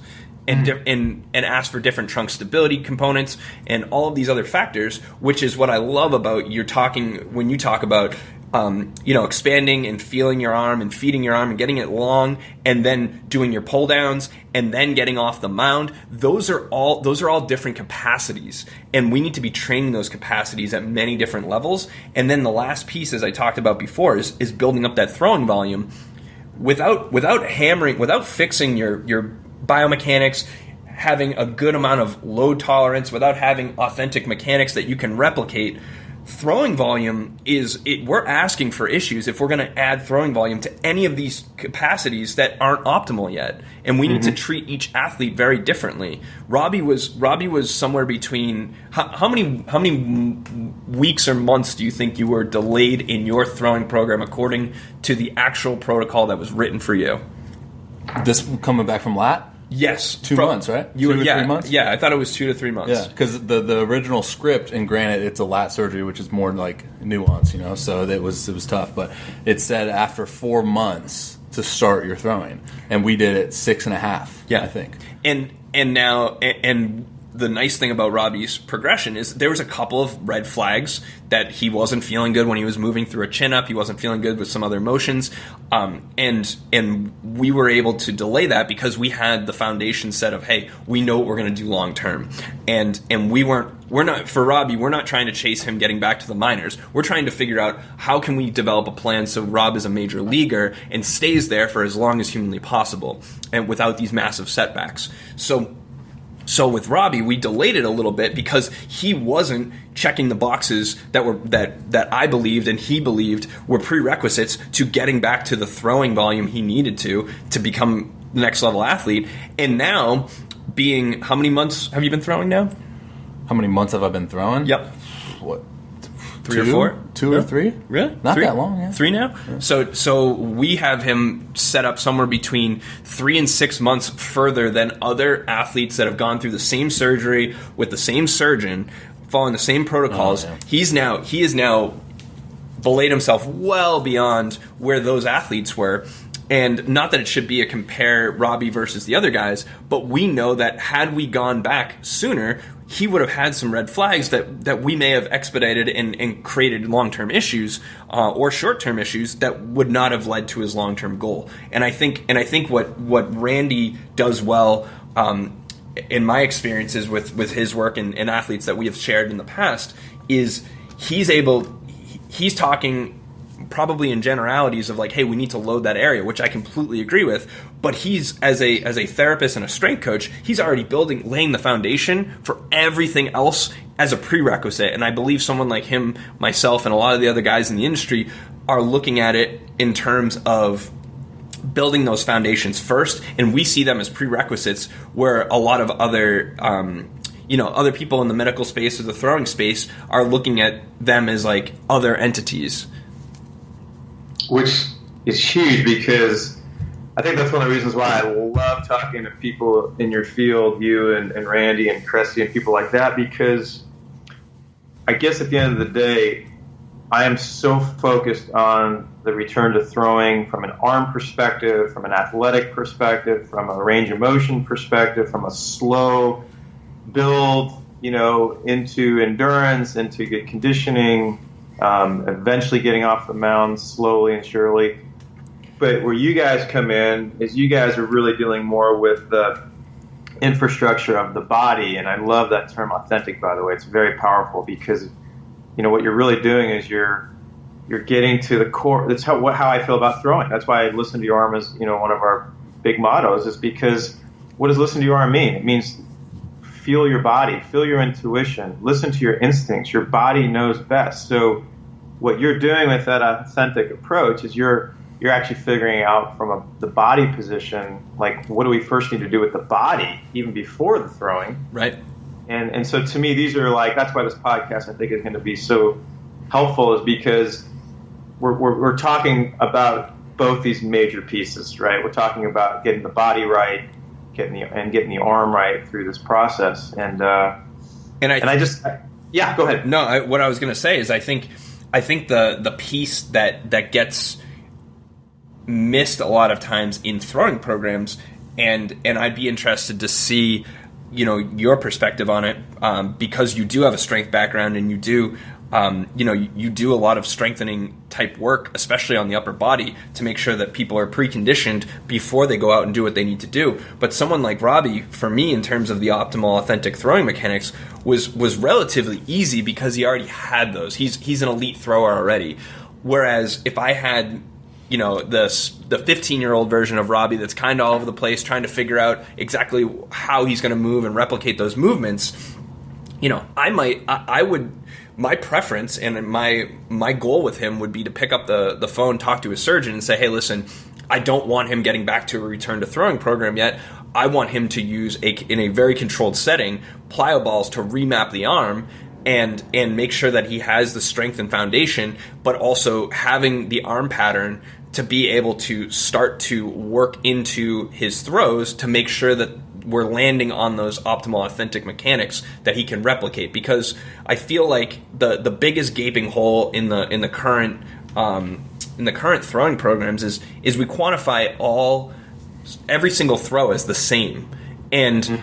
and ask for different trunk stability components and all of these other factors, which is what I love about when you talk about expanding and feeling your arm and feeding your arm and getting it long, and then doing your pull downs and then getting off the mound. Those are all different capacities, and we need to be training those capacities at many different levels. And then the last piece, as I talked about before, is building up that throwing volume without fixing your biomechanics, having a good amount of load tolerance, without having authentic mechanics that you can replicate. Throwing volume we're asking for issues if we're going to add throwing volume to any of these capacities that aren't optimal yet, and we need to treat each athlete very differently. Robby was somewhere between how many weeks or months do you think you were delayed in your throwing program according to the actual protocol that was written for you? This coming back from lat? Yes. 2 months, right? 2 to 3 months? Yeah, I thought it was 2 to 3 months. Yeah, because the original script, and granted, it's a lat surgery, which is more like nuance, so it was tough. But it said after 4 months to start your throwing, and we did it 6.5. Yeah, I think. And the nice thing about Robby's progression is there was a couple of red flags that he wasn't feeling good when he was moving through a chin-up. He wasn't feeling good with some other motions. And we were able to delay that because we had the foundation set of, hey, we know what we're going to do long-term. And we're not trying to chase him getting back to the minors. We're trying to figure out how can we develop a plan so Rob is a major leaguer and stays there for as long as humanly possible, and without these massive setbacks. So with Robby, we delayed it a little bit because he wasn't checking the boxes that I believed and he believed were prerequisites to getting back to the throwing volume he needed to become the next level athlete. And now, how many months have you been throwing now? How many months have I been throwing? Yep. What? 3 or 4? 2 or 3? Really? Not 3? That long, yeah. 3 now? Yeah. So we have him set up somewhere between 3 and 6 months further than other athletes that have gone through the same surgery with the same surgeon, following the same protocols. Oh, yeah. He is now belayed himself well beyond where those athletes were. And not that it should be a compare Robby versus the other guys, but we know that had we gone back sooner, he would have had some red flags that we may have expedited and created long-term issues or short-term issues that would not have led to his long-term goal. And I think what Randy does well, in my experiences with his work and athletes that we have shared in the past, is he's talking probably in generalities of like, hey, we need to load that area, which I completely agree with. But he's as a therapist and a strength coach, he's already laying the foundation for everything else as a prerequisite. And I believe someone like him, myself, and a lot of the other guys in the industry are looking at it in terms of building those foundations first, and we see them as prerequisites, where a lot of other other people in the medical space or the throwing space are looking at them as like other entities. Which is huge, because I think that's one of the reasons why I love talking to people in your field, you and Randy and Cressy and people like that, because I guess at the end of the day, I am so focused on the return to throwing from an arm perspective, from an athletic perspective, from a range of motion perspective, from a slow build, into endurance, into good conditioning, eventually getting off the mound slowly and surely. But where you guys come in is you guys are really dealing more with the infrastructure of the body. And I love that term authentic, by the way. It's very powerful, because what you're really doing is you're getting to the core. That's how I feel about throwing. That's why I listen to your arm as one of our big mottos, is because what does listen to your arm mean? It means feel your body, feel your intuition, listen to your instincts. Your body knows best. So what you're doing with that authentic approach is you're actually figuring out from the body position, like, what do we first need to do with the body even before the throwing? Right. And so to me, these are like, that's why this podcast I think is going to be so helpful is because we're talking about both these major pieces, right? We're talking about getting the body right, getting the arm right through this process, yeah, go ahead. No, what I was going to say is I think the piece that gets missed a lot of times in throwing programs, and I'd be interested to see, your perspective on it, because you do have a strength background and you do. You do a lot of strengthening type work, especially on the upper body, to make sure that people are preconditioned before they go out and do what they need to do. But someone like Robby, for me, in terms of the optimal, authentic throwing mechanics, was relatively easy because he already had those. He's an elite thrower already. Whereas if I had, the 15-year-old version of Robby that's kind of all over the place, trying to figure out exactly how he's going to move and replicate those movements, my preference and my goal with him would be to pick up the phone, talk to his surgeon, and say, hey, listen, I don't want him getting back to a return to throwing program yet. I want him to use, in a very controlled setting, plyo balls to remap the arm and make sure that he has the strength and foundation, but also having the arm pattern to be able to start to work into his throws to make sure that we're landing on those optimal, authentic mechanics that he can replicate. Because I feel like the biggest gaping hole in the current throwing programs is we quantify every single throw as the same, and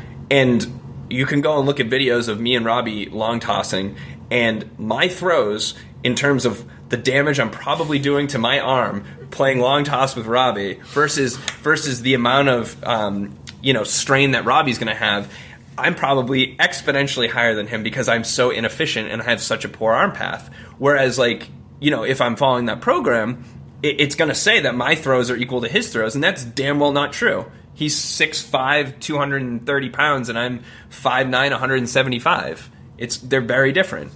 you can go and look at videos of me and Robby long tossing, and my throws in terms of the damage I'm probably doing to my arm playing long toss with Robby versus the amount of strain that Robby's going to have, I'm probably exponentially higher than him because I'm so inefficient and I have such a poor arm path. Whereas, if I'm following that program, it's going to say that my throws are equal to his throws, and that's damn well not true. He's 6'5", 230 pounds, and I'm 5'9", 175. They're very different.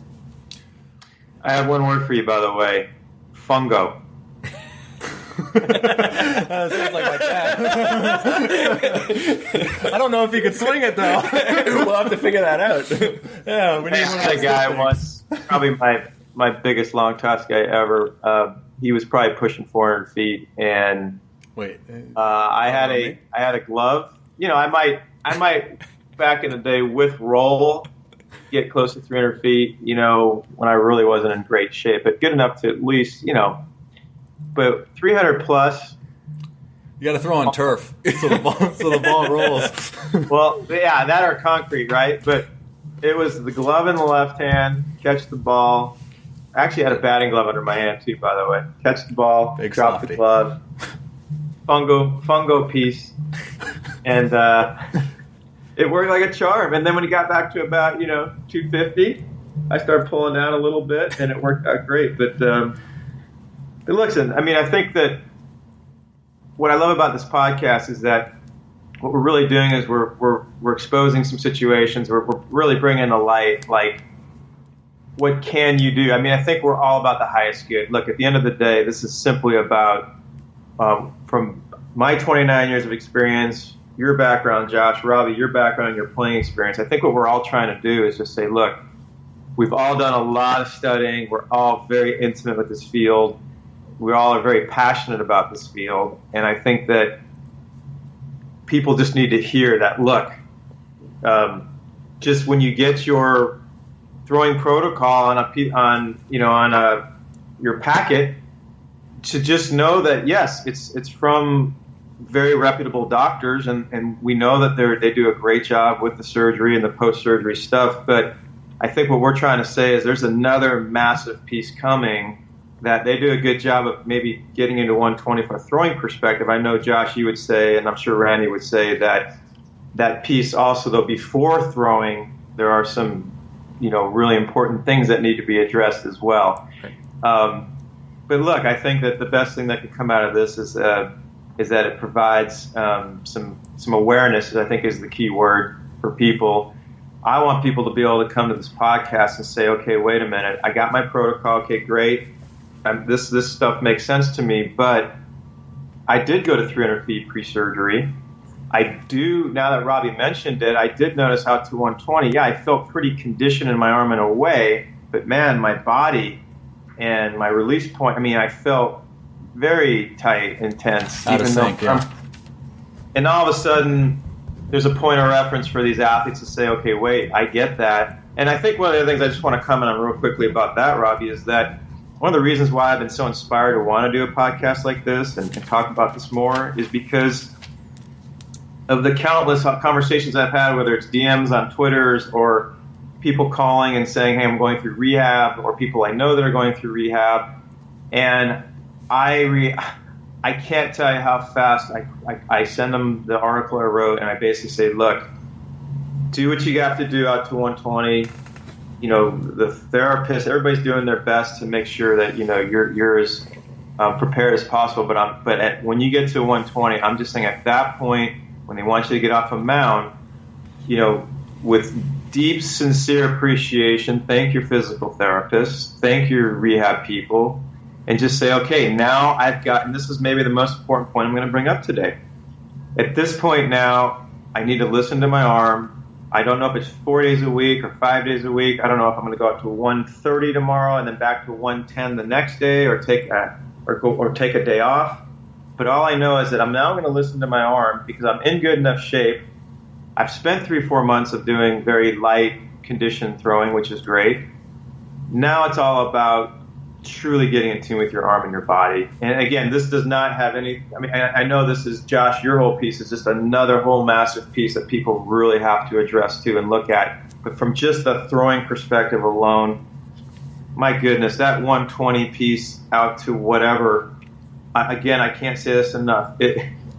I have one word for you, by the way. Fungo. Sounds like my dad. I don't know if he could swing it, though. We'll have to figure that out. Yeah, we need that guy was probably my biggest long toss guy ever. He was probably pushing 400 feet, and I had a glove. I might back in the day with roll get close to 300 feet. When I really wasn't in great shape, but good enough to at least But 300 plus. You got to throw on turf so the ball rolls. Well, yeah, that or concrete, right? But it was the glove in the left hand, catch the ball. I actually had a batting glove under my hand too, by the way. Catch the ball, drop the glove, fungo piece, and it worked like a charm. And then when he got back to about 250, I started pulling down a little bit, and it worked out great. But listen, I think that what I love about this podcast is that what we're really doing is we're exposing some situations. We're really bringing to light, what can you do? I think we're all about the highest good. Look, at the end of the day, this is simply about, from my 29 years of experience, your background, Josh, Robby, your background, your playing experience. I think what we're all trying to do is just say, look, we've all done a lot of studying. We're all very intimate with this field. We all are very passionate about this field. And I think that people just need to hear that, look, just when you get your throwing protocol on your packet, to just know that, yes, it's from very reputable doctors, and we know that they do a great job with the surgery and the post-surgery stuff. But I think what we're trying to say is there's another massive piece coming that they do a good job of maybe getting into 120 from a throwing perspective. I know, Josh, you would say, and I'm sure Randy would say, that piece also, though, before throwing, there are some really important things that need to be addressed as well. But look, I think that the best thing that could come out of this is that it provides some awareness, I think is the key word for people. I want people to be able to come to this podcast and say, okay, wait a minute, I got my protocol, okay, great. This stuff makes sense to me, but I did go to 300 feet pre-surgery. I do, now that Robby mentioned it, I did notice out to 120. Yeah, I felt pretty conditioned in my arm in a way, but man, my body and my release point, I mean, I felt very tight and tense. Out of sync, yeah. And all of a sudden, there's a point of reference for these athletes to say, okay, wait, I get that. And I think one of the things I just want to comment on real quickly about that, Robby, is that one of the reasons why I've been so inspired to want to do a podcast like this and talk about this more is because of the countless conversations I've had, whether it's DMs on Twitters or people calling and saying, hey, I'm going through rehab, or people I know that are going through rehab. And I can't tell you how fast I send them the article I wrote, and I basically say, look, do what you got to do out to 120. You know, the therapist, everybody's doing their best to make sure that, you know, you're as prepared as possible. But when you get to 120, I'm just saying at that point, when they want you to get off a mound, you know, with deep, sincere appreciation, thank your physical therapist, thank your rehab people, and just say, okay, now I've got, and this is maybe the most important point I'm going to bring up today. At this point now, I need to listen to my arm. I don't know if it's 4 days a week or 5 days a week. I don't know if I'm going to go up to 130 tomorrow and then back to 110 the next day, or take a day off. But all I know is that I'm now going to listen to my arm because I'm in good enough shape. I've spent 3-4 months of doing very light conditioned throwing, which is great. Now it's all about truly getting in tune with your arm and your body. And again, this does not have any, I mean, I know this is, Josh, your whole piece is just another whole massive piece that people really have to address to and look at. But from just the throwing perspective alone, my goodness, that 120 piece out to whatever, again, I can't say this enough.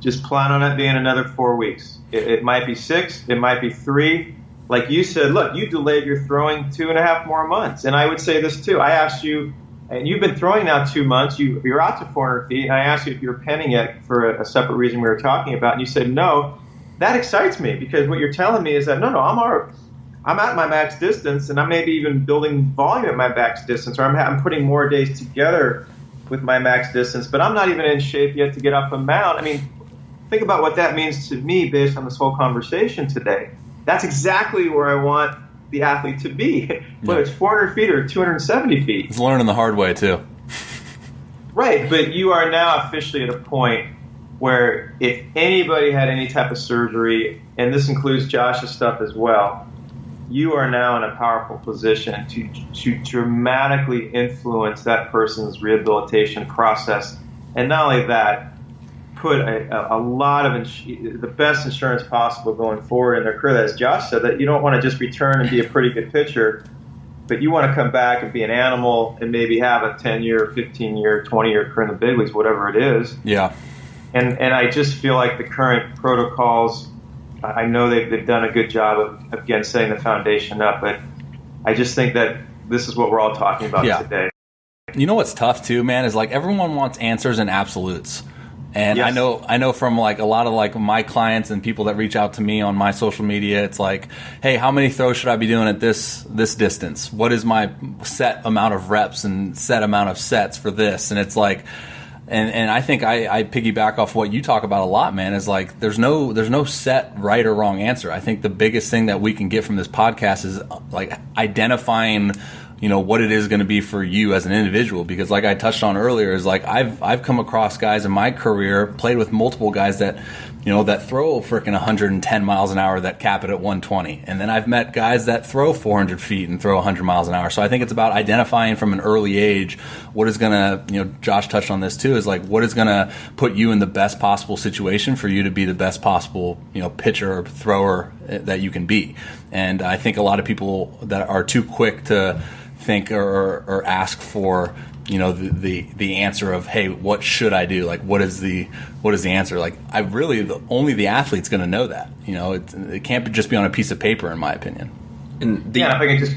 Just plan on it being another 4 weeks. It might be 6, it might be 3. Like you said, look, you delayed your throwing 2.5 more months. And I would say this too. I asked you, and you've been throwing now 2 months. You're out to 400 feet, and I asked you if you were penning it for a separate reason we were talking about, and you said no. That excites me because what you're telling me is that no, I'm at my max distance, and I'm maybe even building volume at my max distance, or I'm putting more days together with my max distance, but I'm not even in shape yet to get off a mound. I mean, think about what that means to me based on this whole conversation today. That's exactly where I want the athlete to be, whether it's 400 feet or 270 feet. It's learning the hard way too. Right, but you are now officially at a point where if anybody had any type of surgery, and this includes Josh's stuff as well, you are now in a powerful position to dramatically influence that person's rehabilitation process. And not only that, put a lot of the best insurance possible going forward in their career. As Josh said, that you don't want to just return and be a pretty good pitcher, but you want to come back and be an animal and maybe have a 10-year, 15-year, 20-year career in the big leagues, whatever it is. Yeah. And I just feel like the current protocols, I know they've done a good job of again, setting the foundation up, but I just think that this is what we're all talking about today. You know what's tough too, man, is like everyone wants answers and absolutes. And yes. I know from like a lot of like my clients and people that reach out to me on my social media, it's like, hey, how many throws should I be doing at this distance? What is my set amount of reps and set amount of sets for this? And it's like, and I think I piggyback off what you talk about a lot, man, is like there's no set right or wrong answer. I think the biggest thing that we can get from this podcast is like identifying, you know, what it is going to be for you as an individual. Because like I touched on earlier, is like I've come across guys in my career, played with multiple guys that, you know, that throw freaking 110 miles an hour that cap it at 120. And then I've met guys that throw 400 feet and throw 100 miles an hour. So I think it's about identifying from an early age what is going to, you know, Josh touched on this too, is like what is going to put you in the best possible situation for you to be the best possible, you know, pitcher or thrower that you can be. And I think a lot of people that are too quick to think or ask for, you know, the answer of, hey, what should I do? Like, what is the answer? Like, only the athlete's going to know that. You know, it can't just be on a piece of paper, in my opinion. And if I can just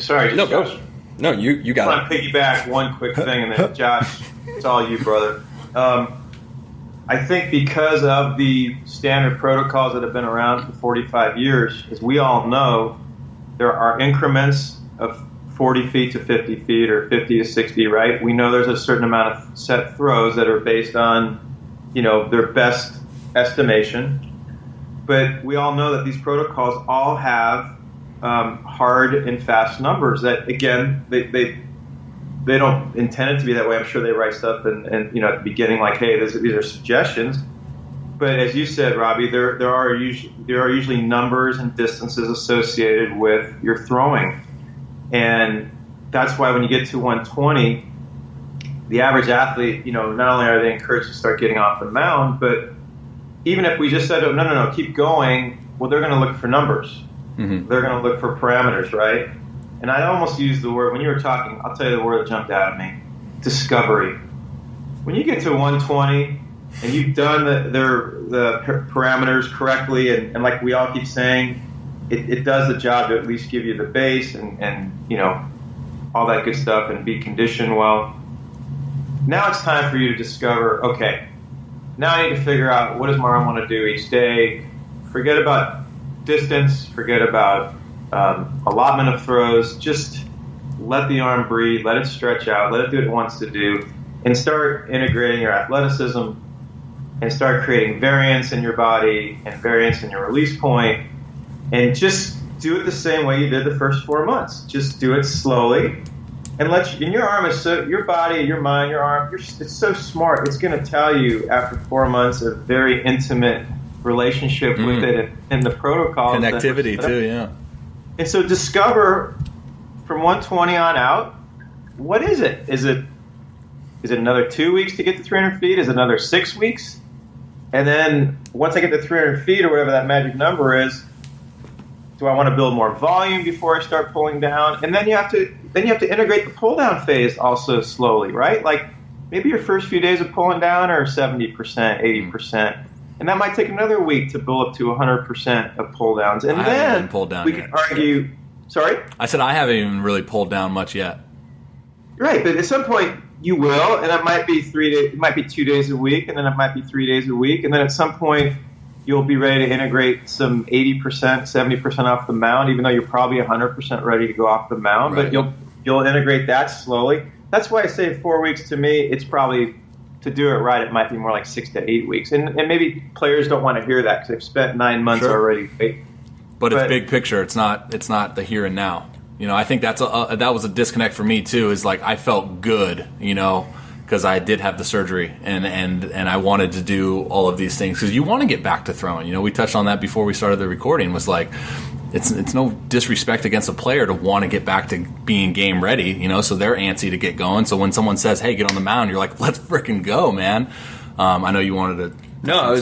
Josh. No, you got it. I want to piggyback one quick thing, and then Josh, it's all you, brother. I think because of the standard protocols that have been around for 45 years, as we all know, there are increments of 40 feet to 50 feet or 50 to 60, right? We know there's a certain amount of set throws that are based on, you know, their best estimation. But we all know that these protocols all have hard and fast numbers that, again, they don't intend it to be that way. I'm sure they write stuff and at the beginning like, hey, these are suggestions. But as you said, Robby, there are usually numbers and distances associated with your throwing, and that's why when you get to 120, the average athlete, not only are they encouraged to start getting off the mound, but even if we just said, oh, no, keep going, well, they're going to look for numbers. Mm-hmm. They're going to look for parameters, right? And I almost used the word, when you were talking, I'll tell you the word that jumped out at me, discovery. When you get to 120 and you've done the parameters correctly, and like we all keep saying, it does the job to at least give you the base and all that good stuff and be conditioned well. Now it's time for you to discover, okay, now I need to figure out what does my arm want to do each day. Forget about distance, forget about allotment of throws. Just let the arm breathe, let it stretch out, let it do what it wants to do, and start integrating your athleticism and start creating variance in your body and variance in your release point, and just do it the same way you did the first 4 months. Just do it slowly. And your arm is your body, your mind, your arm, it's so smart. It's going to tell you after 4 months a very intimate relationship with it and the protocols. Connectivity too, yeah. And so discover from 120 on out, what is it? Is it another 2 weeks to get to 300 feet? Is it another 6 weeks? And then once I get to 300 feet or whatever that magic number is, do I want to build more volume before I start pulling down? And then you have to integrate the pull down phase also slowly, right? Like maybe your first few days of pulling down are 70%, 80%. And that might take another week to build up to 100% of pull downs. And then we can argue. Sorry? I said I haven't even really pulled down much yet. Right, but at some point you will, and it might be 3 days, it might be 2 days a week, and then it might be 3 days a week, and then at some point you'll be ready to integrate some 80%, 70% off the mound, even though you're probably 100% ready to go off the mound. Right. But you'll integrate that slowly. That's why I say 4 weeks to me. It's probably, to do it right, it might be more like 6 to 8 weeks. And maybe players don't want to hear that because they've spent 9 months already. But it's big picture. It's not the here and now. I think that was a disconnect for me too. Is like I felt good, because I did have the surgery and I wanted to do all of these things because you want to get back to throwing. We touched on that before we started the recording. Was like it's no disrespect against a player to want to get back to being game ready. So they're antsy to get going. So when someone says, "Hey, get on the mound," you're like, "Let's freaking go, man!" I know you wanted to. No,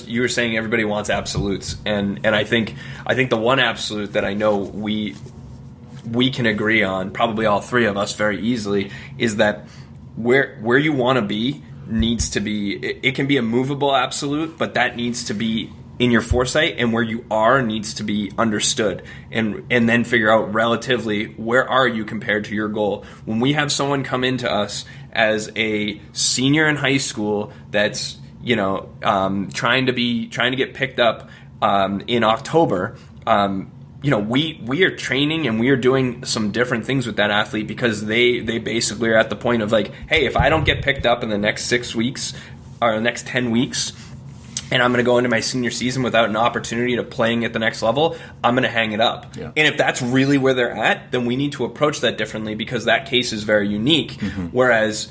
you were saying everybody wants absolutes, and I think the one absolute that I know we can agree on, probably all three of us very easily, is that where you want to be needs to be, it can be a movable absolute, but that needs to be in your foresight, and where you are needs to be understood, and then figure out relatively where are you compared to your goal. When we have someone come into us as a senior in high school that's trying to get picked up in October, we are training and we are doing some different things with that athlete because they basically are at the point of like, hey, if I don't get picked up in the next 6 weeks or the next 10 weeks, and I'm going to go into my senior season without an opportunity to playing at the next level, I'm going to hang it up. Yeah. And if that's really where they're at, then we need to approach that differently because that case is very unique. Mm-hmm. Whereas,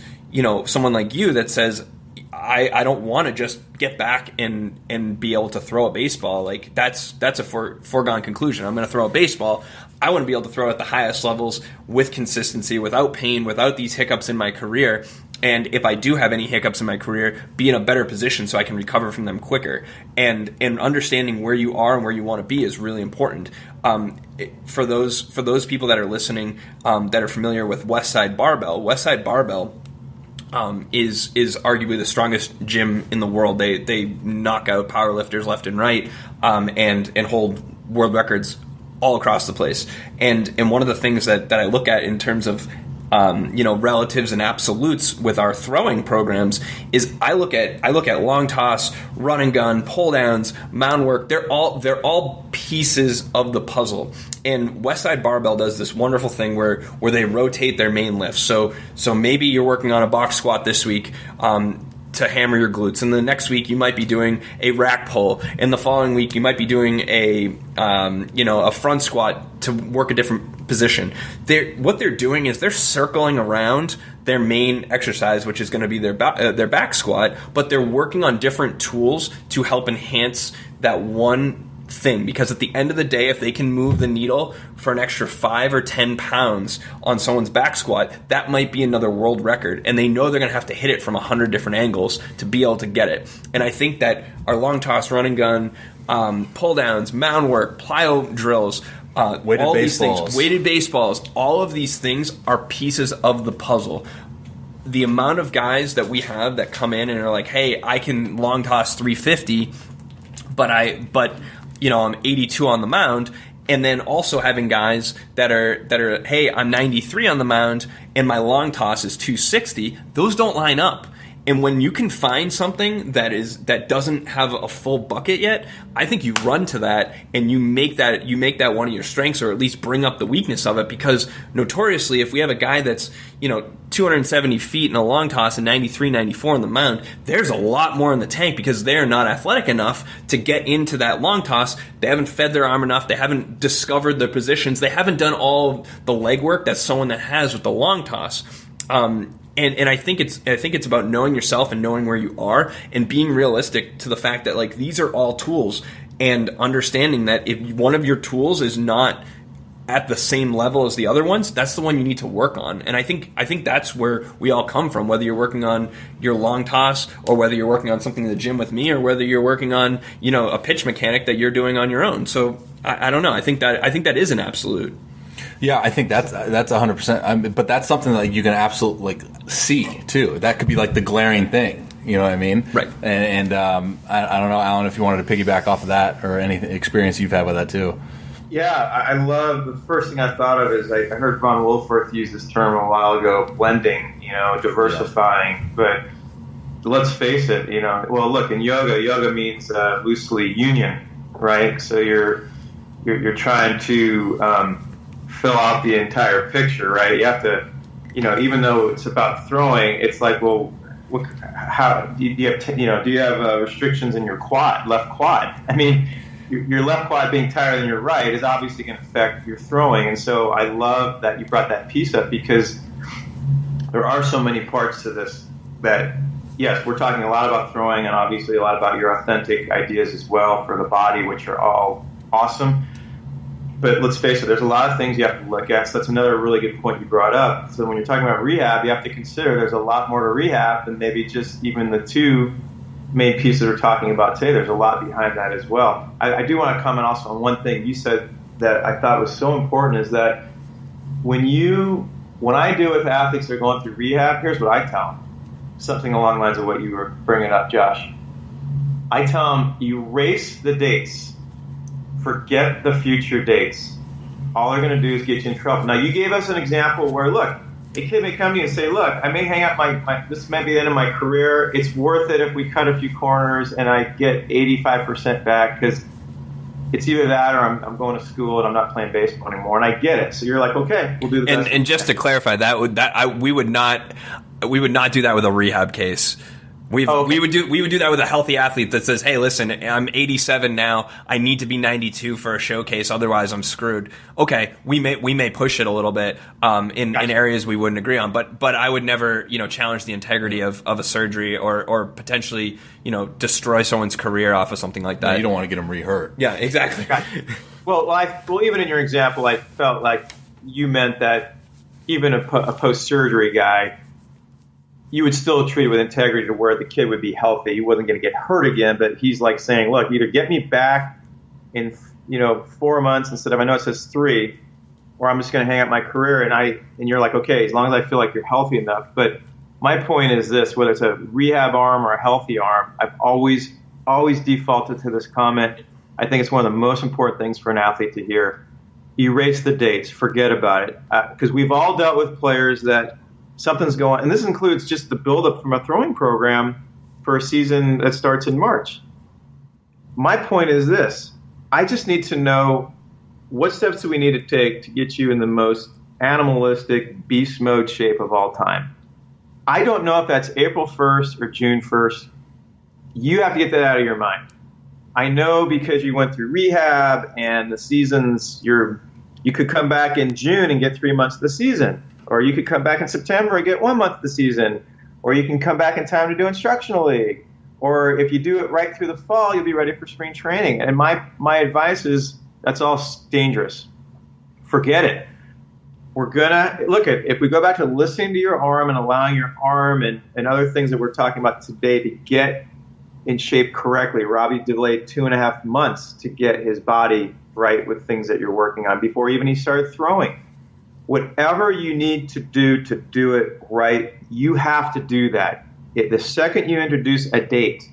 someone like you that says, I don't want to just get back and be able to throw a baseball. Like that's a foregone conclusion. I'm going to throw a baseball. I want to be able to throw at the highest levels with consistency, without pain, without these hiccups in my career. And if I do have any hiccups in my career, be in a better position so I can recover from them quicker. And understanding where you are and where you want to be is really important. For those people that are listening that are familiar with Westside Barbell is arguably the strongest gym in the world. They knock out powerlifters left and right, and hold world records all across the place. And one of the things that I look at in terms of relatives and absolutes with our throwing programs is I look at long toss, run and gun, pull downs, mound work. They're all pieces of the puzzle. And Westside Barbell does this wonderful thing where they rotate their main lifts. So maybe you're working on a box squat this week to hammer your glutes, and the next week you might be doing a rack pull, and the following week you might be doing a front squat to work a different position. What they're doing is they're circling around their main exercise, which is going to be their back squat, but they're working on different tools to help enhance that one thing, because at the end of the day, if they can move the needle for an extra 5 or 10 pounds on someone's back squat, that might be another world record, and they know they're going to have to hit it from 100 different angles to be able to get it. And I think that our long toss, run and gun, pull downs, mound work, plyo drills, weighted baseballs, all of these things are pieces of the puzzle. The amount of guys that we have that come in and are like, hey, I can long toss 350, but I'm 82 on the mound, and then also having guys that are hey, I'm 93 on the mound and my long toss is 260. Those don't line up. And when you can find something that doesn't have a full bucket yet, I think you run to that and you make that one of your strengths, or at least bring up the weakness of it. Because notoriously, if we have a guy that's 270 feet in a long toss and 93, 94 on the mound, there's a lot more in the tank because they're not athletic enough to get into that long toss. They haven't fed their arm enough. They haven't discovered the positions. They haven't done all the legwork that someone that has with the long toss. And I think it's about knowing yourself and knowing where you are and being realistic to the fact that, like, these are all tools, and understanding that if one of your tools is not at the same level as the other ones, that's the one you need to work on. And I think that's where we all come from, whether you're working on your long toss or whether you're working on something in the gym with me or whether you're working on, a pitch mechanic that you're doing on your own. So I don't know. I think that is an absolute. Yeah, I think that's 100%. But that's something that you can absolutely see too. That could be like the glaring thing. You know what I mean? Right. And I don't know, Alan, if you wanted to piggyback off of that or any experience you've had with that too. Yeah, I love, the first thing I thought of is I heard Von Wolfworth use this term a while ago, blending, diversifying. Yeah. But let's face it, well, look, in yoga means loosely union, right? So you're trying to fill out the entire picture, right? You have to, even though it's about throwing, it's like, well, how do you have restrictions in your left quad? I mean, your left quad being tighter than your right is obviously going to affect your throwing. And so I love that you brought that piece up, because there are so many parts to this that, yes, we're talking a lot about throwing and obviously a lot about your authentic ideas as well for the body, which are all awesome. But let's face it, there's a lot of things you have to look at. So that's another really good point you brought up. So when you're talking about rehab, you have to consider there's a lot more to rehab than maybe just even the two main pieces we're talking about today. There's a lot behind that as well. I do want to comment also on one thing you said that I thought was so important, is that when I deal with athletes that are going through rehab, here's what I tell them. Something along the lines of what you were bringing up, Josh. I tell them, erase the dates. Forget the future dates. All they're going to do is get you in trouble. Now, you gave us an example where, look, a kid may come to you and say, look, I may hang up this might be the end of my career. It's worth it if we cut a few corners and I get 85% back, because it's either that or I'm going to school and I'm not playing baseball anymore. And I get it. So you're like, okay, we'll do the best. And just to clarify, we would not do that with a rehab case. We would do that with a healthy athlete that says, hey, listen, I'm 87 now. I need to be 92 for a showcase. Otherwise, I'm screwed. Okay, we may push it a little bit in areas we wouldn't agree on. But I would never challenge the integrity of a surgery or potentially destroy someone's career off of something like that. No, you don't want to get them re-hurt. Yeah, exactly. Well, even in your example, I felt like you meant that even a post-surgery guy, you would still treat it with integrity to where the kid would be healthy. He wasn't going to get hurt again, but he's like saying, look, either get me back in 4 months instead of, I know it says 3, or I'm just going to hang up my career. And you're like, okay, as long as I feel like you're healthy enough. But my point is this, whether it's a rehab arm or a healthy arm, I've always defaulted to this comment. I think it's one of the most important things for an athlete to hear. Erase the dates. Forget about it. Because we've all dealt with players that something's going, and this includes just the buildup from a throwing program for a season that starts in March. My point is this. I just need to know, what steps do we need to take to get you in the most animalistic beast mode shape of all time? I don't know if that's April 1st or June 1st. You have to get that out of your mind. I know because you went through rehab and the seasons, you're You could come back in June and get 3 months of the season, or you could come back in September and get 1 month of the season, or you can come back in time to do instructional league, or if you do it right through the fall, you'll be ready for spring training. And my advice is that's all dangerous. Forget it. We're gonna look at if we go back to listening to your arm and allowing your arm and other things that we're talking about today to get in shape correctly. Robby delayed 2.5 months to get his body right with things that you're working on before even he started throwing. Whatever you need to do it right, you have to do that. The second you introduce a date,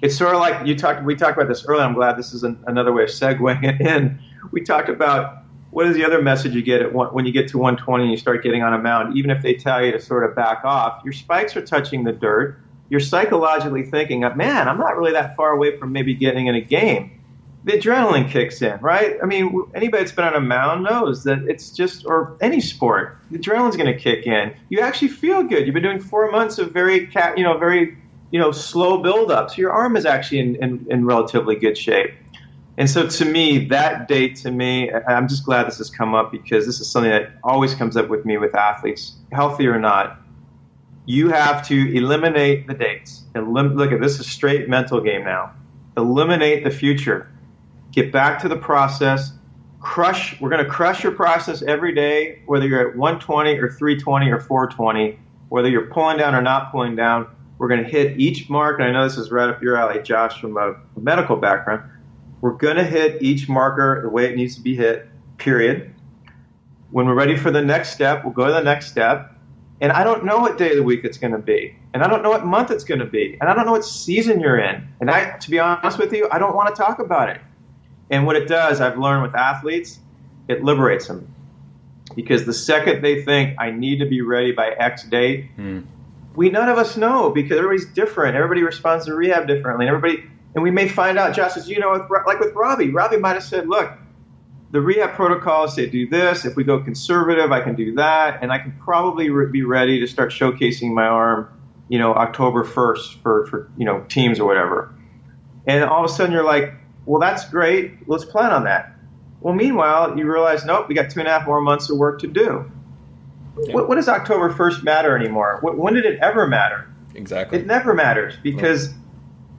it's sort of like we talked about this earlier. I'm glad this is another way of segueing it in. We talked about what is the other message you get when you get to 120 and you start getting on a mound. Even if they tell you to sort of back off, your spikes are touching the dirt. You're psychologically thinking, man, I'm not really that far away from maybe getting in a game. The adrenaline kicks in, right? I mean, anybody that's been on a mound knows that it's just, or any sport, the adrenaline's going to kick in. You actually feel good. You've been doing 4 months of very slow build-up. So your arm is actually in relatively good shape. And so to me, that date I'm just glad this has come up because this is something that always comes up with me with athletes, healthy or not. You have to eliminate the dates. Look at this is a straight mental game now. Eliminate the future. Get back to the process. We're going to crush your process every day, whether you're at 120 or 320 or 420, whether you're pulling down or not pulling down. We're going to hit each mark, and I know this is right up your alley, Josh, from a medical background. We're going to hit each marker the way it needs to be hit, period. When we're ready for the next step, we'll go to the next step. And I don't know what day of the week it's going to be. And I don't know what month it's going to be. And I don't know what season you're in. And to be honest with you, I don't want to talk about it. And what it does, I've learned with athletes, it liberates them. Because the second they think, I need to be ready by X date, none of us know because everybody's different. Everybody responds to rehab differently. And we may find out, Josh, as you know, like with Robby might have said, look, the rehab protocols say do this. If we go conservative, I can do that. And I can probably be ready to start showcasing my arm, October 1st for teams or whatever. And all of a sudden you're like, well, that's great. Let's plan on that. Well, meanwhile, you realize, nope, we got 2.5 more months of work to do. Yeah. What does October 1st matter anymore? When did it ever matter? Exactly. It never matters because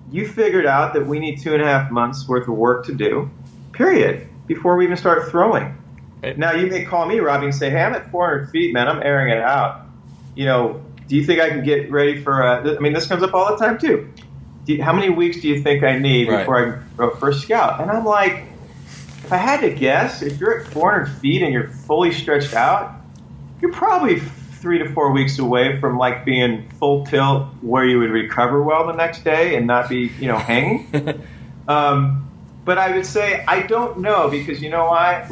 you figured out that we need 2.5 months worth of work to do, period, before we even start throwing. Right. Now, you may call me, Robby, and say, hey, I'm at 400 feet, man. I'm airing it out. Do you think I can get ready for this comes up all the time, too. How many weeks do you think I need before I go for a scout? And I'm like, if I had to guess, if you're at 400 feet and you're fully stretched out, you're probably 3 to 4 weeks away from being full tilt where you would recover well the next day and not be, hanging. But I would say I don't know because you know why?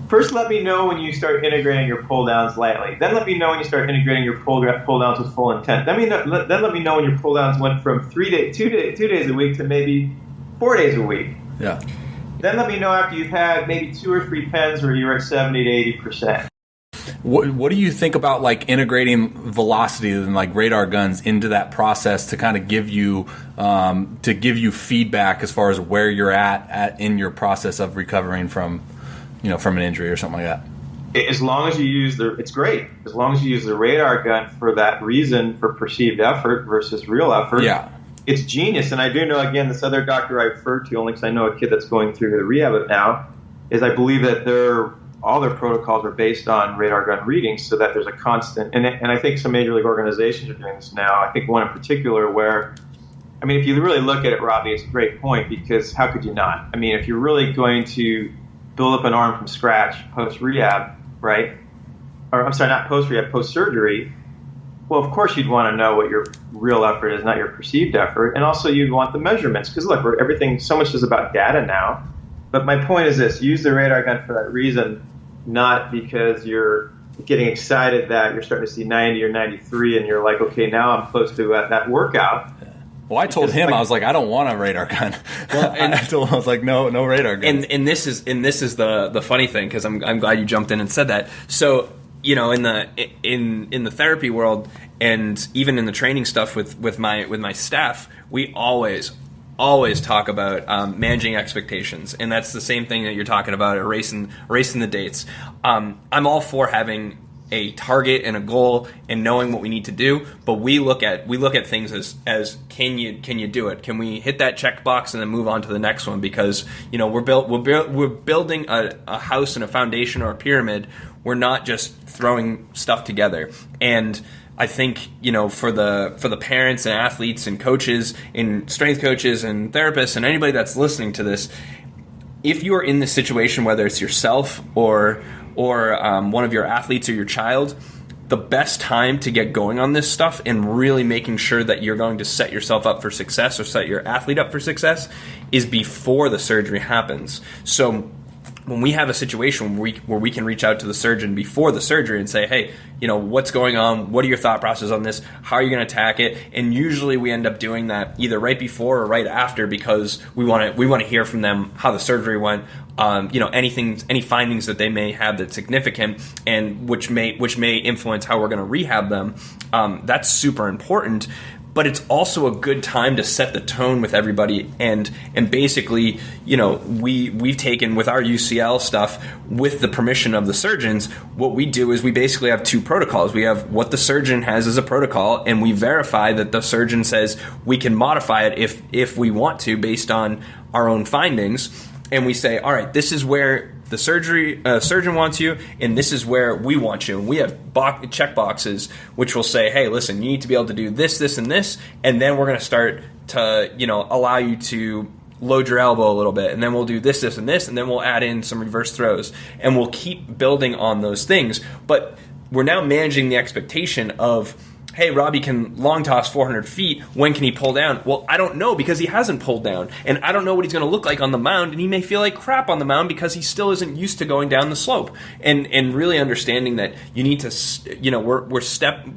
First let me know when you start integrating your pull downs lightly. Then let me know when you start integrating your pull downs with full intent. Then let me know when your pull downs went from 2 days a week to maybe 4 days a week. Yeah. Then let me know after you've had maybe 2 or 3 pens where you're at 70 to 80%. What do you think about integrating velocity and radar guns into that process to kind of give you feedback as far as where you're at in your process of recovering from an injury or something like that? As long as you use it's great. As long as you use the radar gun for that reason, for perceived effort versus real effort. Yeah. It's genius. And I do know, again, this other doctor I referred to, only because I know a kid that's going through the rehab now, is I believe that all their protocols are based on radar gun readings so that there's a constant, and I think some major league organizations are doing this now. I think one in particular where, if you really look at it, Robby, it's a great point because how could you not? If you're really going to build up an arm from scratch post-rehab, right? Or I'm sorry, not post-rehab, post-surgery. Well, of course you'd want to know what your real effort is, not your perceived effort. And also you'd want the measurements because, look, everything so much is about data now. But my point is this, use the radar gun for that reason, not because you're getting excited that you're starting to see 90 or 93 and you're like, okay, now I'm close to that workout. Well, I told him, I was like, I don't want a radar gun. Well, and I told him, I was like, no radar gun. And this is the funny thing because I'm glad you jumped in and said that. So in the therapy world and even in the training stuff with my staff, we always always talk about managing expectations, and that's the same thing that you're talking about, erasing the dates. I'm all for having a target and a goal and knowing what we need to do, but we look at things as can you do it? Can we hit that checkbox and then move on to the next one? Because we're building a house and a foundation or a pyramid. We're not just throwing stuff together. And I think for the parents and athletes and coaches and strength coaches and therapists and anybody that's listening to this, if you are in this situation, whether it's yourself or one of your athletes or your child, the best time to get going on this stuff and really making sure that you're going to set yourself up for success or set your athlete up for success is before the surgery happens. So when we have a situation where we can reach out to the surgeon before the surgery and say, hey, what's going on? What are your thought process on this? How are you going to attack it? And usually we end up doing that either right before or right after, because we want to hear from them how the surgery went, any findings that they may have that's significant and which may influence how we're going to rehab them. That's super important. But it's also a good time to set the tone with everybody, and basically, we've taken with our UCL stuff, with the permission of the surgeons, what we do is we basically have two protocols. We have what the surgeon has as a protocol, and we verify that the surgeon says we can modify it if we want to based on our own findings, and we say, all right, this is where the surgeon wants you, and this is where we want you. And we have check boxes which will say, hey, listen, you need to be able to do this, this, and this, and then we're going to start to, allow you to load your elbow a little bit, and then we'll do this, this, and this, and then we'll add in some reverse throws, and we'll keep building on those things. But we're now managing the expectation of, hey, Robby can long toss 400 feet. When can he pull down? Well, I don't know, because he hasn't pulled down. And I don't know what he's going to look like on the mound, and he may feel like crap on the mound because he still isn't used to going down the slope. And really understanding that you need to,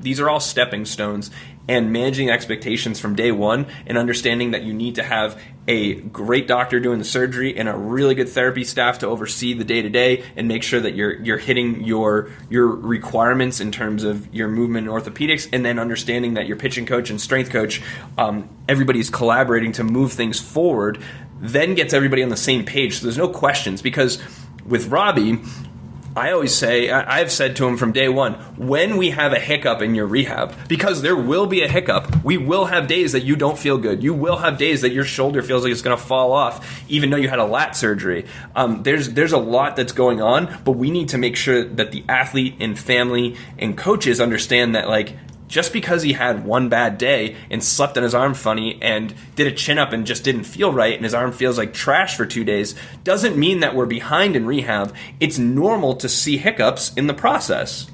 these are all stepping stones, and managing expectations from day one, and understanding that you need to have a great doctor doing the surgery and a really good therapy staff to oversee the day-to-day and make sure that you're hitting your requirements in terms of your movement and orthopedics, and then understanding that your pitching coach and strength coach, everybody's collaborating to move things forward, then gets everybody on the same page. So there's no questions, because with Robby, I always say, I've said to him from day one, when we have a hiccup in your rehab, because there will be a hiccup, we will have days that you don't feel good. You will have days that your shoulder feels like it's going to fall off, even though you had a lat surgery. There's a lot that's going on, but we need to make sure that the athlete and family and coaches understand that, just because he had one bad day and slept on his arm funny and did a chin-up and just didn't feel right and his arm feels like trash for 2 days doesn't mean that we're behind in rehab. It's normal to see hiccups in the process.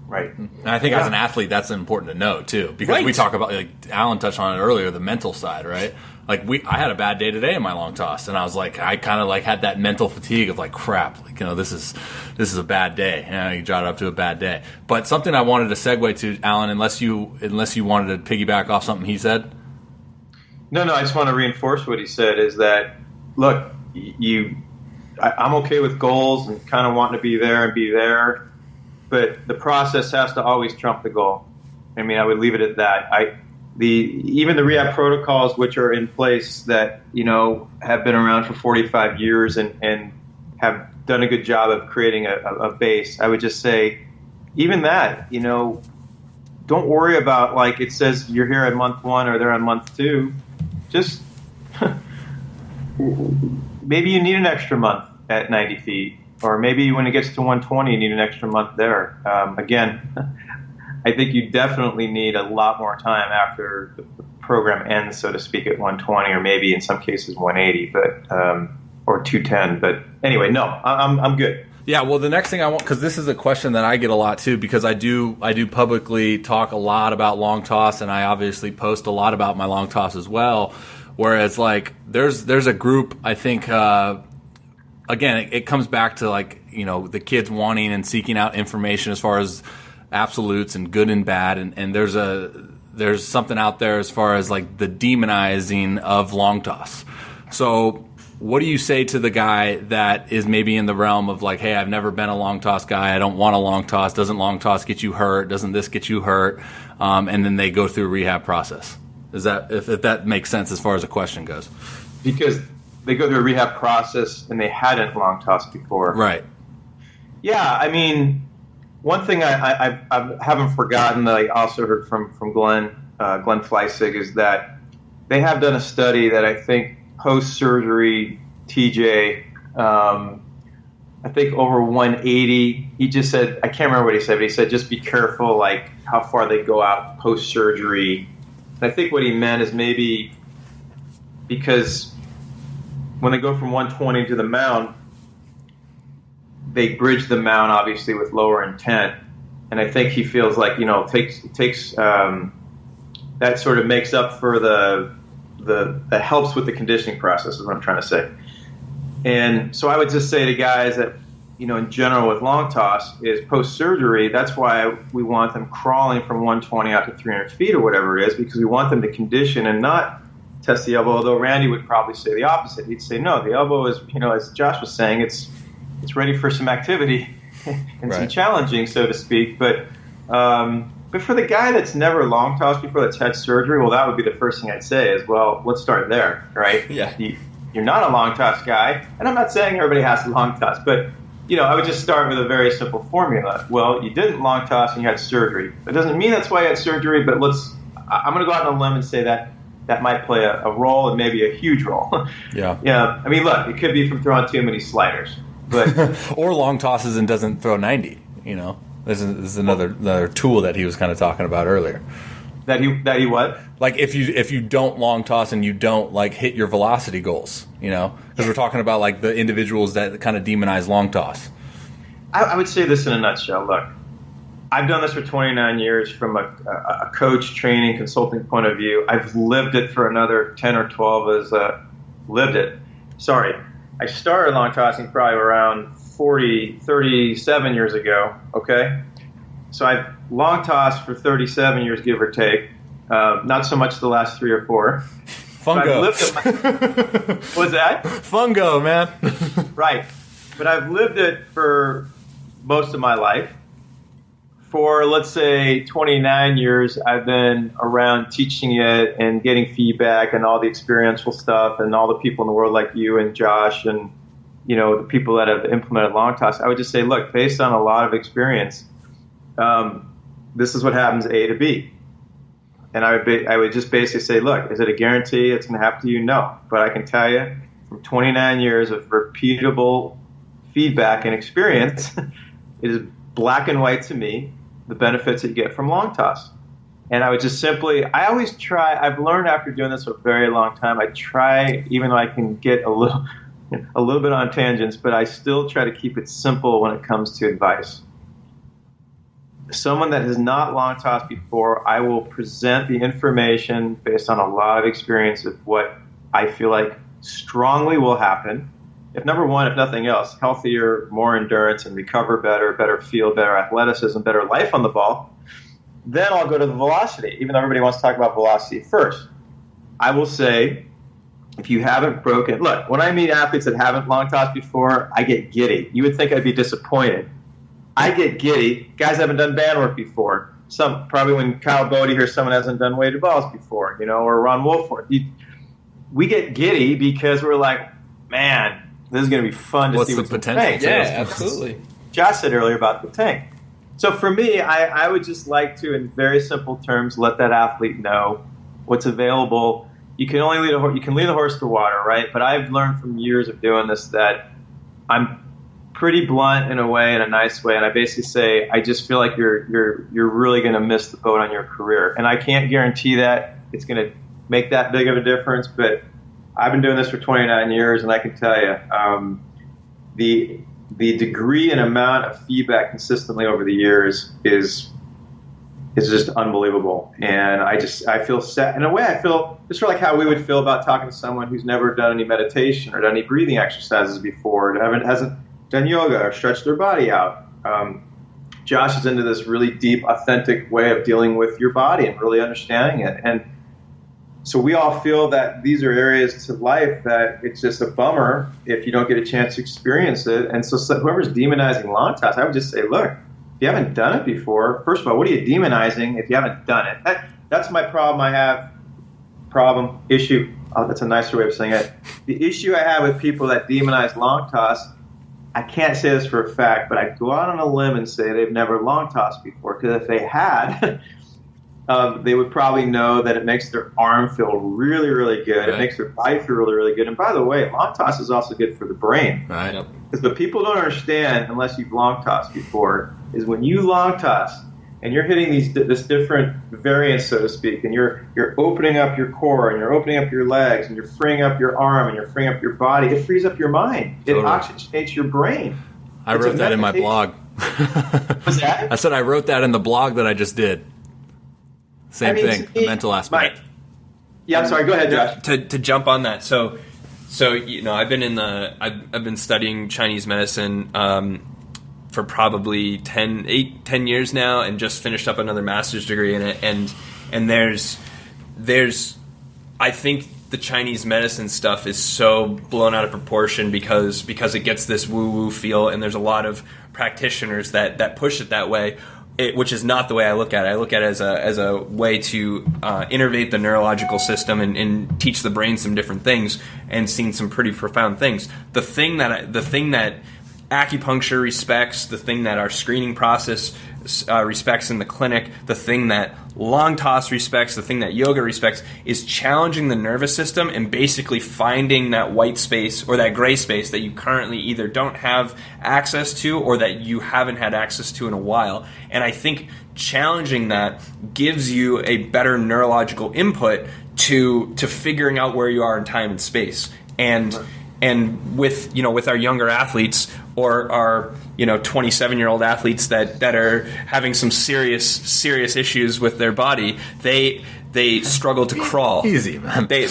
Right. And I think as an athlete, that's important to know, too, because we talk about, Alan touched on it earlier, the mental side, right? I had a bad day today in my long toss, and I was I kind of had that mental fatigue of crap, this is a bad day. You jot it up to a bad day. But something I wanted to segue to, Alan, unless you wanted to piggyback off something he said. No, I just want to reinforce what he said, is that, look, I'm okay with goals and kind of wanting to be there, but the process has to always trump the goal. I mean, I would leave it at that. Even the rehab protocols, which are in place that, have been around for 45 years and have done a good job of creating a base, I would just say, even that, don't worry about, it says you're here at month 1 or they're on month 2. Just maybe you need an extra month at 90 feet, or maybe when it gets to 120, you need an extra month there. Again, I think you definitely need a lot more time after the program ends, so to speak, at 120, or maybe in some cases 180, but or 210. But anyway, no, I'm good. Yeah, well, the next thing I want, because this is a question that I get a lot too, because I do publicly talk a lot about long toss, and I obviously post a lot about my long toss as well. Whereas, there's a group, I think, again, it comes back to the kids wanting and seeking out information as far as absolutes and good and bad, and there's something out there as far as the demonizing of long toss. So what do you say to the guy that is maybe in the realm of hey, I've never been a long toss guy, I don't want a long toss, doesn't long toss get you hurt, doesn't this get you hurt, and then they go through a rehab process? Is that if that makes sense as far as the question goes? Because they go through a rehab process and they hadn't long tossed before. Right. Yeah, I mean, one thing I haven't forgotten that I also heard from Glenn Fleissig is that they have done a study that I think post-surgery TJ, I think over 180, he just said, I can't remember what he said, but he said just be careful like how far they go out post-surgery. And I think what he meant is maybe because when they go from 120 to the mound, they bridge the mound obviously with lower intent. And I think he feels like, it takes that sort of makes up for that helps with the conditioning process is what I'm trying to say. And so I would just say to guys that, in general with long toss is post-surgery, that's why we want them crawling from 120 out to 300 feet or whatever it is, because we want them to condition and not test the elbow, although Randy would probably say the opposite. He'd say, no, the elbow is, as Josh was saying, it's ready for some activity and some challenging, so to speak. But for the guy that's never long tossed before, that's had surgery, well, that would be the first thing I'd say is, well, let's start there, right? Yeah. You're not a long toss guy, and I'm not saying everybody has to long toss, but I would just start with a very simple formula. Well, you didn't long toss and you had surgery. That doesn't mean that's why you had surgery, but I'm going to go out on a limb and say that might play a role and maybe a huge role. Yeah. Yeah. I mean, look, it could be from throwing too many sliders, but or long tosses and doesn't throw 90. This is another tool that he was kind of talking about earlier. That he what? Like if you don't long toss and you don't like hit your velocity goals, because we're talking about like the individuals that kind of demonize long toss. I would say this in a nutshell. Look, I've done this for 29 years from a coach, training, consulting point of view. I've lived it for another 10 or 12 as lived it. Sorry, I started long tossing probably around 37 years ago. Okay, so I've long tossed for 37 years, give or take. Not so much the last 3 or 4. Fungo. What's that? Fungo, man. Right. But I've lived it for most of my life. For, let's say, 29 years, I've been around teaching it and getting feedback and all the experiential stuff and all the people in the world like you and Josh and, the people that have implemented long toss. I would just say, look, based on a lot of experience, this is what happens A to B. And I would just basically say, look, is it a guarantee it's going to happen to you? No. But I can tell you from 29 years of repeatable feedback and experience, it is black and white to me, the benefits that you get from long toss. And I would just I always try, I've learned after doing this for a very long time, I try, even though I can get a little bit on tangents, but I still try to keep it simple when it comes to advice. Someone that has not long tossed before, I will present the information based on a lot of experience of what I feel like strongly will happen. If number one, if nothing else, healthier, more endurance and recover better feel, better athleticism, better life on the ball, then I'll go to the velocity, even though everybody wants to talk about velocity first. I will say, if you haven't broken, look, when I meet athletes that haven't long tossed before, I get giddy. You would think I'd be disappointed. I get giddy. Guys haven't done band work before. Some probably when Kyle Bodie hears someone hasn't done weighted balls before, or Ron Wolford. We get giddy because we're like, man, this is going to be fun to see what's the potential. Yeah, absolutely. Josh said earlier about the tank. So for me, I would just like to, in very simple terms, let that athlete know what's available. You can only lead a horse to water, right? But I've learned from years of doing this that I'm pretty blunt in a way, in a nice way, and I basically say, I just feel like you're really going to miss the boat on your career, and I can't guarantee that it's going to make that big of a difference. But I've been doing this for 29 years, and I can tell you, the degree and amount of feedback consistently over the years is just unbelievable. And I feel sad in a way. I feel just sort of like how we would feel about talking to someone who's never done any meditation or done any breathing exercises before, hasn't done yoga or stretched their body out. Josh is into this really deep, authentic way of dealing with your body and really understanding it. And so we all feel that these are areas to life that it's just a bummer if you don't get a chance to experience it. And so whoever's demonizing long toss, I would just say, look, if you haven't done it before, first of all, what are you demonizing if you haven't done it? That's my problem I have problem, issue. Oh, that's a nicer way of saying it. The issue I have with people that demonize long toss, I can't say this for a fact, but I'd go out on a limb and say they've never long tossed before. Because if they had, they would probably know that it makes their arm feel really, really good. Right. It makes their body feel really, really good. And by the way, long toss is also good for the brain. Right. Because what people don't understand, unless you've long tossed before, is when you long toss and you're hitting this different variance, so to speak, and you're opening up your core and you're opening up your legs and you're freeing up your arm and you're freeing up your body, it frees up your mind. Totally. It oxygenates your brain. I wrote that in my blog. What's that? I said I wrote that in the blog that I just did. Same thing, the mental aspect. I'm sorry. Go ahead, Josh. To jump on that, so I've been studying Chinese medicine for probably 10 years now, and just finished up another master's degree in it. And there's I think the Chinese medicine stuff is so blown out of proportion because it gets this woo-woo feel, and there's a lot of practitioners that push it that way. Which is not the way I look at it. I look at it as a way to innervate the neurological system and teach the brain some different things, and seen some pretty profound things. The thing that acupuncture respects, the thing that our screening process respects in the clinic, the thing that long toss respects, the thing that yoga respects, is challenging the nervous system and basically finding that white space or that gray space that you currently either don't have access to or that you haven't had access to in a while. And I think challenging that gives you a better neurological input to figuring out where you are in time and space. And with our younger athletes or our 27-year-old athletes that are having some serious issues with their body, they struggle to crawl. Easy, man. They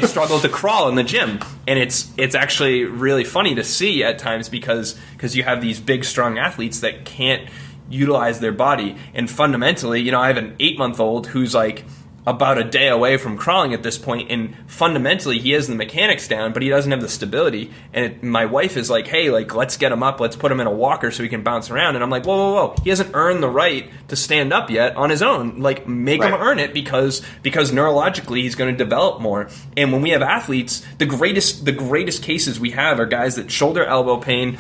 struggle to crawl in the gym, and it's actually really funny to see at times because you have these big, strong athletes that can't utilize their body. And fundamentally, I have an 8-month-old who's like about a day away from crawling at this point, and fundamentally he has the mechanics down, but he doesn't have the stability. And my wife is like, hey, let's get him up, let's put him in a walker so he can bounce around. And I'm like, whoa, he hasn't earned the right to stand up yet on his own. Make him earn it because neurologically he's going to develop more. And when we have athletes, the greatest cases we have are guys that shoulder elbow pain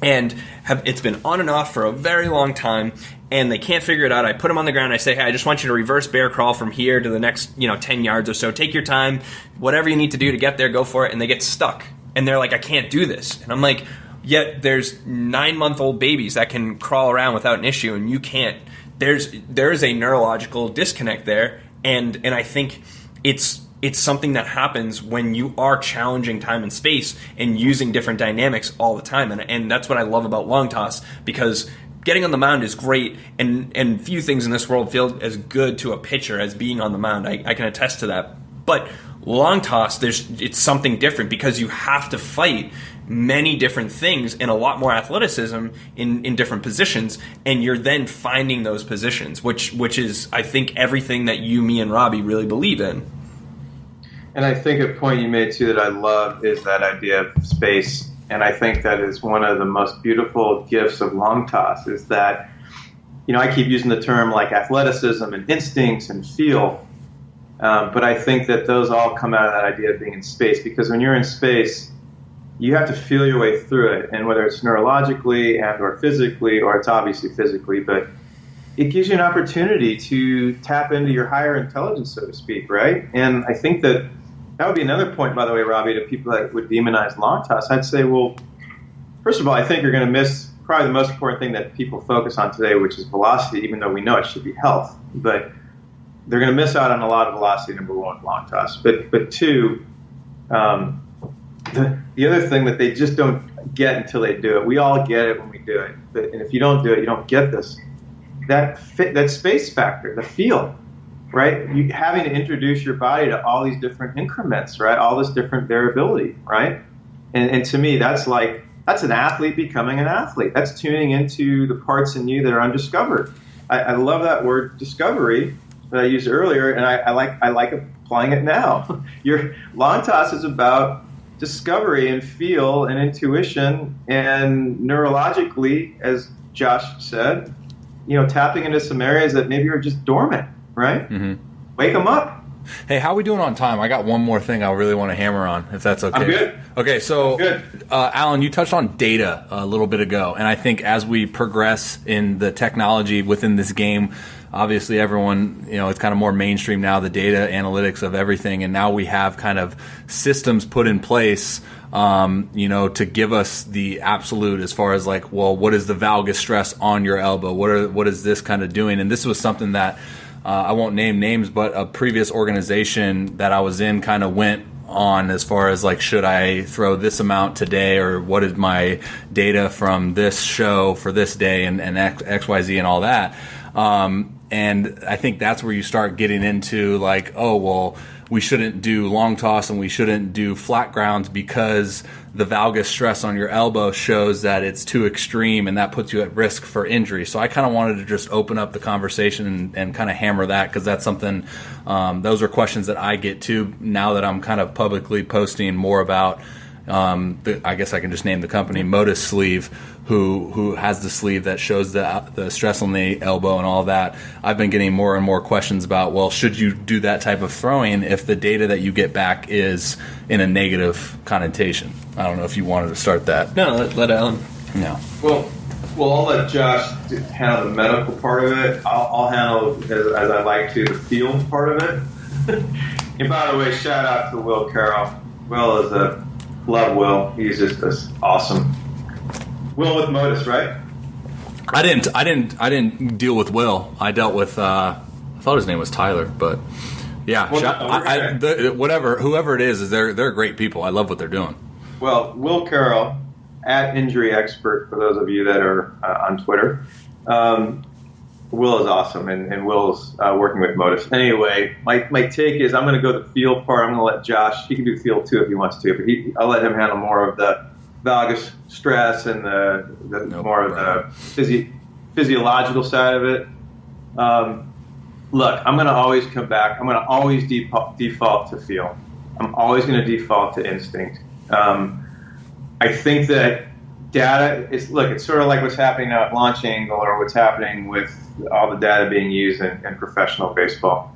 and it's been on and off for a very long time, and they can't figure it out. I put them on the ground. I say, hey, I just want you to reverse bear crawl from here to the next 10 yards or so. Take your time. Whatever you need to do to get there, go for it. And they get stuck. And they're like, I can't do this. And I'm like, yet there's 9-month-old babies that can crawl around without an issue, and you can't. There's a neurological disconnect there, and I think it's something that happens when you are challenging time and space and using different dynamics all the time. And that's what I love about long toss, because getting on the mound is great, and few things in this world feel as good to a pitcher as being on the mound. I can attest to that. But long toss, it's something different because you have to fight many different things and a lot more athleticism in different positions, and you're then finding those positions, which is, I think, everything that you, me, and Robby really believe in. And I think a point you made, too, that I love is that idea of space. And I think that is one of the most beautiful gifts of long toss is that, I keep using the term like athleticism and instincts and feel. But I think that those all come out of that idea of being in space, because when you're in space, you have to feel your way through it. And whether it's neurologically and or physically, or it's obviously physically, but it gives you an opportunity to tap into your higher intelligence, so to speak, right? And I think that would be another point, by the way, Robby, to people that would demonize long toss. I'd say, well, first of all, I think you're going to miss probably the most important thing that people focus on today, which is velocity, even though we know it should be health. But they're going to miss out on a lot of velocity, number one, long toss. But two, the other thing that they just don't get until they do it. We all get it when we do it. And if you don't do it, you don't get this. That space factor, the feel. Right? You having to introduce your body to all these different increments, right? All this different variability, right? And to me, that's an athlete becoming an athlete. That's tuning into the parts in you that are undiscovered. I love that word discovery that I used earlier, and I like applying it now. Your long toss is about discovery and feel and intuition and neurologically, as Josh said, tapping into some areas that maybe are just dormant. Right? Mm-hmm. Wake them up. Hey, how are we doing on time? I got one more thing I really want to hammer on, if that's okay. I'm good. Okay, so Good. Alan, you touched on data a little bit ago, and I think as we progress in the technology within this game, obviously everyone, it's kind of more mainstream now, the data analytics of everything, and now we have kind of systems put in place, to give us the absolute as far as like, well, what is the valgus stress on your elbow? What is this kind of doing? And this was something that I won't name names, but a previous organization that I was in kind of went on as far as like, should I throw this amount today, or what is my data from this show for this day, and XYZ and all that. And I think that's where you start getting into like, oh, well, we shouldn't do long toss and we shouldn't do flat grounds because the valgus stress on your elbow shows that it's too extreme and that puts you at risk for injury. So I kind of wanted to just open up the conversation and kind of hammer that, because that's something, those are questions that I get too now that I'm kind of publicly posting more about, I guess I can just name the company, Modus Sleeve, who has the sleeve that shows the stress on the elbow and all that. I've been getting more and more questions about, well, should you do that type of throwing if the data that you get back is in a negative connotation? I don't know if you wanted to start that. No, let Alan. No. Well, I'll let Josh handle the medical part of it. I'll handle, as I like to, the field part of it. And by the way, shout out to Will Carroll. Will is love Will. He's just awesome. Will with Modus, right? I didn't deal with Will. I dealt with I thought his name was Tyler, but yeah, Well, whoever it is they're great people. I love what they're doing. Well, Will Carroll, at Injury Expert, for those of you that are on Twitter. Will is awesome, and Will's working with Modus. Anyway, my take is I'm going to go the field part. I'm going to let Josh, he can do field too if he wants to, but I'll let him handle more of the valgus stress and the physiological side of it. Look, I'm going to always come back. I'm going to always default to feel. I'm always going to default to instinct. I think that data it's sort of like what's happening now at Launch Angle, or what's happening with all the data being used in professional baseball.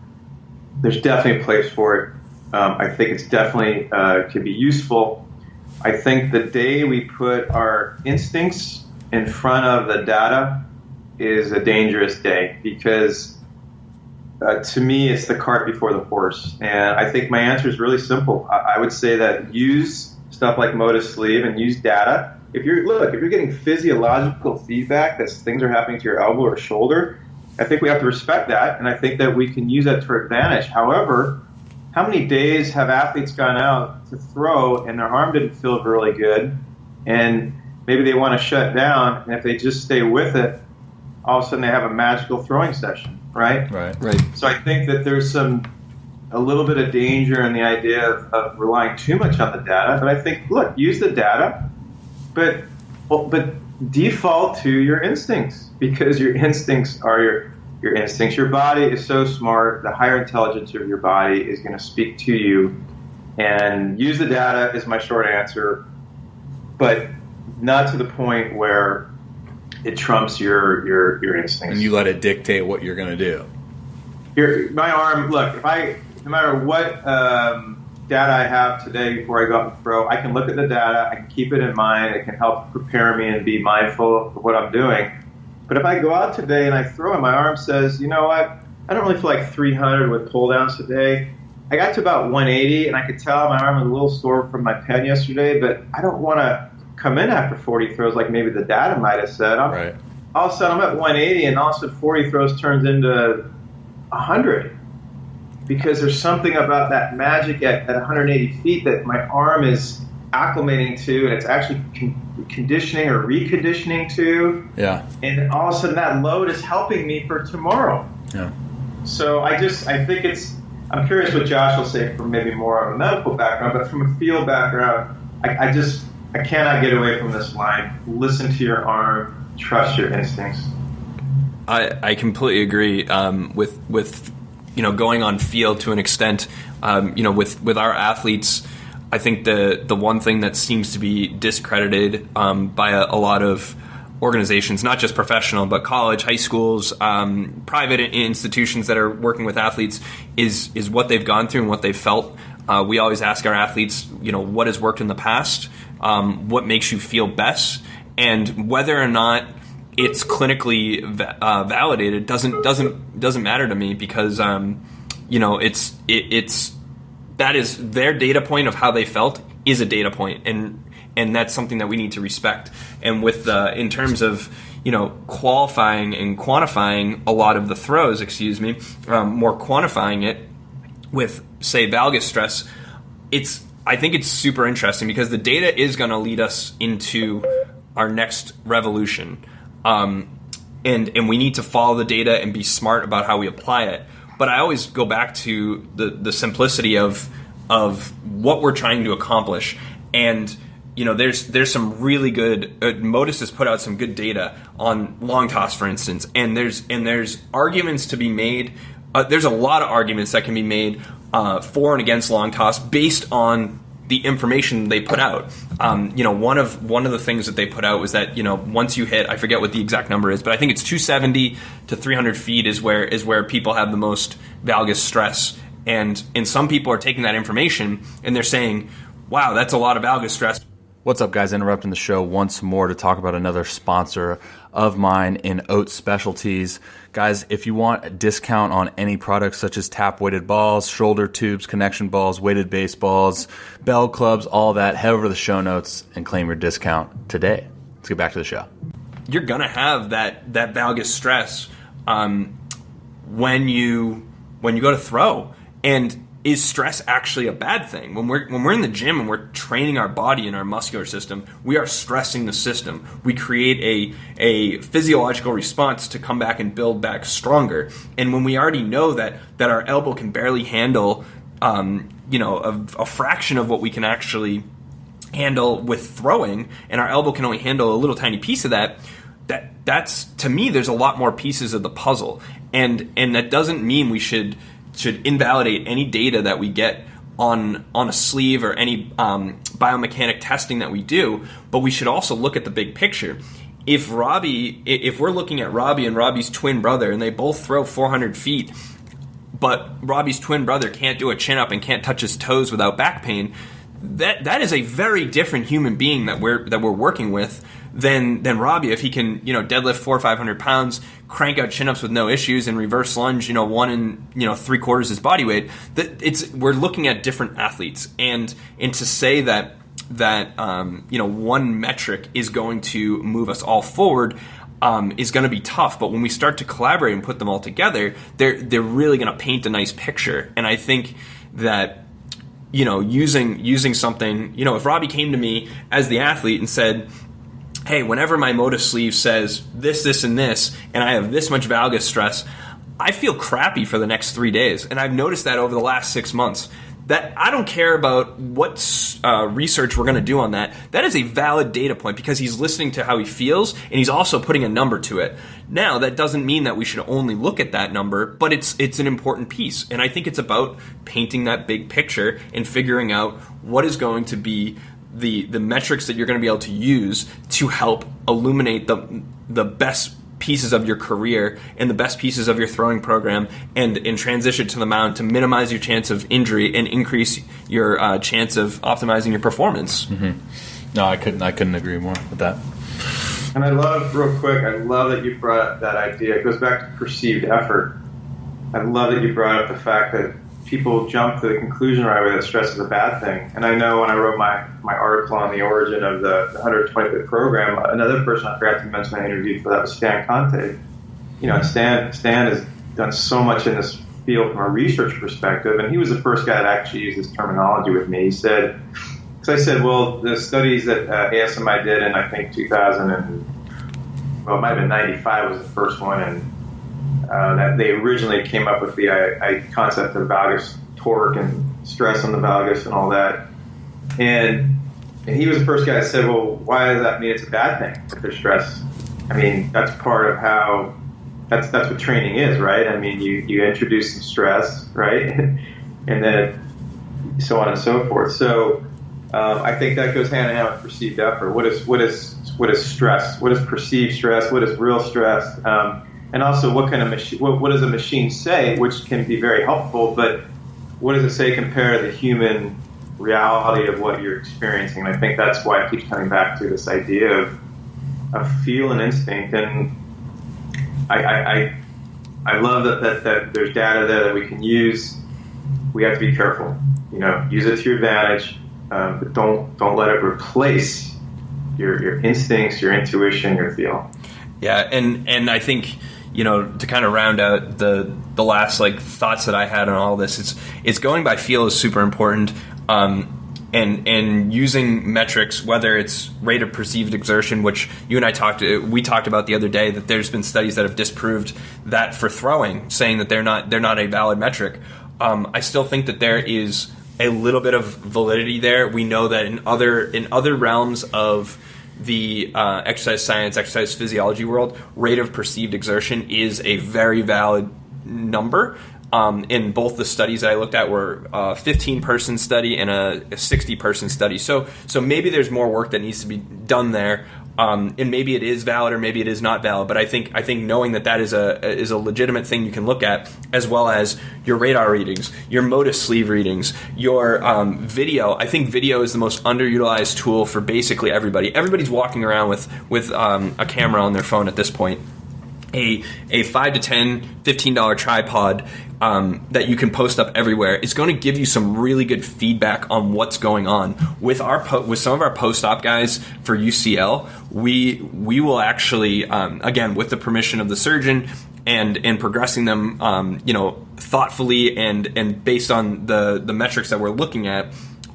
There's definitely a place for it. I think it's definitely can be useful. I think the day we put our instincts in front of the data is a dangerous day, because to me it's the cart before the horse. And I think my answer is really simple. I would say that use stuff like Modus Sleeve and use data. If you're getting physiological feedback that things are happening to your elbow or shoulder, I think we have to respect that, and I think that we can use that to our advantage. However, how many days have athletes gone out to throw and their arm didn't feel really good, and maybe they want to shut down, and if they just stay with it, all of a sudden they have a magical throwing session, right? Right. So I think that there's a little bit of danger in the idea of relying too much on the data, but I think, look, use the data, but default to your instincts, because your instincts are your instincts. Your body is so smart. The higher intelligence of your body is going to speak to you, and use the data is my short answer, but not to the point where it trumps your instincts. And you let it dictate what you're going to do. Here, my arm. Look, no matter what data I have today before I go out and throw, I can look at the data, I can keep it in mind, it can help prepare me and be mindful of what I'm doing. But if I go out today and I throw and my arm says, you know what, I don't really feel like 300 with pull downs today. I got to about 180 and I could tell my arm was a little sore from my pen yesterday, but I don't want to come in after 40 throws like maybe the data might have said. Right. All of a sudden I'm at 180 and all of a sudden 40 throws turns into 100. Because there's something about that magic at 180 feet that my arm is acclimating to, and it's actually conditioning or reconditioning to. Yeah. And all of a sudden that load is helping me for tomorrow. Yeah. So I'm curious what Josh will say from maybe more of a medical background, but from a field background, I cannot get away from this line. Listen to your arm, trust your instincts. I completely agree with going on field to an extent. With our athletes, I think the one thing that seems to be discredited by a lot of organizations, not just professional, but college, high schools, private institutions that are working with athletes, is what they've gone through and what they've felt. We always ask our athletes, what has worked in the past, what makes you feel best, and whether or not it's clinically validated doesn't matter to me, because it's that is their data point of how they felt is a data point, and that's something that we need to respect. And with in terms of qualifying and quantifying a lot of the throws, more quantifying it with, say, valgus stress, I think it's super interesting, because the data is going to lead us into our next revolution. And we need to follow the data and be smart about how we apply it. But I always go back to the simplicity of what we're trying to accomplish. And there's some really good. Modis has put out some good data on long toss, for instance. And there's arguments to be made. There's a lot of arguments that can be made for and against long toss based on the information they put out. One of the things that they put out was that once you hit, I forget what the exact number is, but I think it's 270 to 300 feet is where people have the most valgus stress. And some people are taking that information and they're saying, wow, that's a lot of valgus stress. What's up, guys? Interrupting the show once more to talk about another sponsor of mine in Oat Specialties. Guys, if you want a discount on any products such as tap-weighted balls, shoulder tubes, connection balls, weighted baseballs, bell clubs, all that, head over to the show notes and claim your discount today. Let's get back to the show. You're going to have that valgus stress when you go to throw. And is stress actually a bad thing? When we're in the gym and we're training our body and our muscular system, we are stressing the system. We create a physiological response to come back and build back stronger. And when we already know that our elbow can barely handle a fraction of what we can actually handle with throwing, and our elbow can only handle a little tiny piece of that's, to me, there's a lot more pieces of the puzzle. And that doesn't mean we should invalidate any data that we get on a sleeve or any biomechanic testing that we do, but we should also look at the big picture. If we're looking at Robby and Robby's twin brother, and they both throw 400 feet, but Robby's twin brother can't do a chin up and can't touch his toes without back pain, that is a very different human being that we're working with than Robby. If he can deadlift 400 or 500 pounds, crank out chin ups with no issues, and reverse lunge 1 and 3/4 his body weight, we're looking at different athletes, and to say that one metric is going to move us all forward is going to be tough. But when we start to collaborate and put them all together, they're really going to paint a nice picture. And I think that using something, if Robby came to me as the athlete and said, hey, whenever my Modis sleeve says this, and this, and I have this much valgus stress, I feel crappy for the next 3 days. And I've noticed that over the last 6 months. That I don't care about what research we're going to do on that. That is a valid data point, because he's listening to how he feels, and he's also putting a number to it. Now, that doesn't mean that we should only look at that number, but it's an important piece. And I think it's about painting that big picture and figuring out what is going to be the metrics that you're going to be able to use to help illuminate the best pieces of your career and the best pieces of your throwing program, and transition to the mound to minimize your chance of injury and increase your chance of optimizing your performance. Mm-hmm. No, I couldn't agree more with that. And I love that you brought up that idea. It goes back to perceived effort. I love that you brought up the fact that people jump to the conclusion right away that stress is a bad thing. And I know when I wrote my article on the origin of the 120-bit program, another person I forgot to mention I interviewed for that was Stan Conte. Stan has done so much in this field from a research perspective, and he was the first guy that actually used this terminology with me. He said, because I said, well, the studies that ASMI did in, I think, 2000 and, well, it might have been 95 was the first one, and that they originally came up with the concept of valgus torque and stress on the valgus and all that. And he was the first guy that said, well, why does that mean it's a bad thing if there's stress? I mean, that's part of how, that's what training is, right? I mean, you introduce some stress, right? And then so on and so forth. So I think that goes hand in hand with perceived effort. What is stress? What is perceived stress? What is real stress? And also, what kind of machine? What does a machine say? Which can be very helpful, but what does it say compared to the human reality of what you're experiencing? And I think that's why it keeps coming back to this idea of feel and instinct. And I love that there's data there that we can use. We have to be careful. Use it to your advantage, but don't let it replace your instincts, your intuition, your feel. Yeah, and I think to kind of round out the last thoughts that I had on all this, it's going by feel is super important. And using metrics, whether it's rate of perceived exertion, which you and I we talked about the other day, that there's been studies that have disproved that for throwing, saying that they're not a valid metric. I still think that there is a little bit of validity there. We know that in other realms of the exercise science, exercise physiology world, rate of perceived exertion is a very valid number. In both the studies that I looked at were a 15-person study and a 60-person study. So maybe there's more work that needs to be done there, and maybe it is valid or maybe it is not valid. But I think knowing that is a legitimate thing you can look at, as well as your radar readings, your Modus sleeve readings, your video. I think video is the most underutilized tool for basically everybody. Everybody's walking around with a camera on their phone at this point. A $5 to $10, $15 tripod that you can post up everywhere is going to give you some really good feedback on what's going on. With some of our post-op guys for UCL, we will actually, again, with the permission of the surgeon and progressing them, thoughtfully and based on the metrics that we're looking at,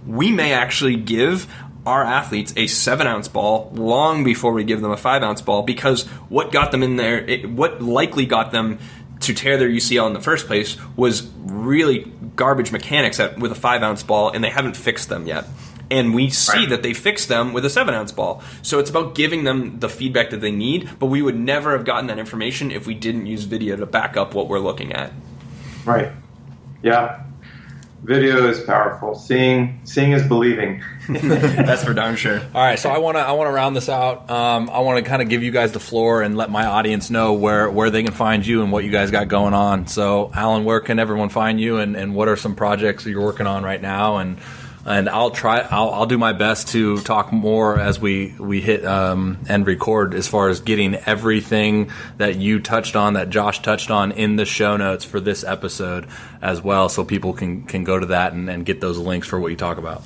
we may actually give our athletes a 7-ounce ball long before we give them a 5-ounce ball, because what got them in there, what likely got them to tear their UCL in the first place was really garbage mechanics with a 5-ounce ball, and they haven't fixed them yet. And we see that they fixed them with a 7-ounce ball. So it's about giving them the feedback that they need, but we would never have gotten that information if we didn't use video to back up what we're looking at. Right. Yeah. Video is powerful. Seeing is believing. That's for darn sure. All right, so I want to round this out. I want to kind of give you guys the floor and let my audience know where they can find you and what you guys got going on. So, Alan, where can everyone find you, and what are some projects that you're working on right now? And I'll do my best to talk more as we hit and record, as far as getting everything that you touched on, that Josh touched on, in the show notes for this episode as well, so people can go to that and get those links for what you talk about.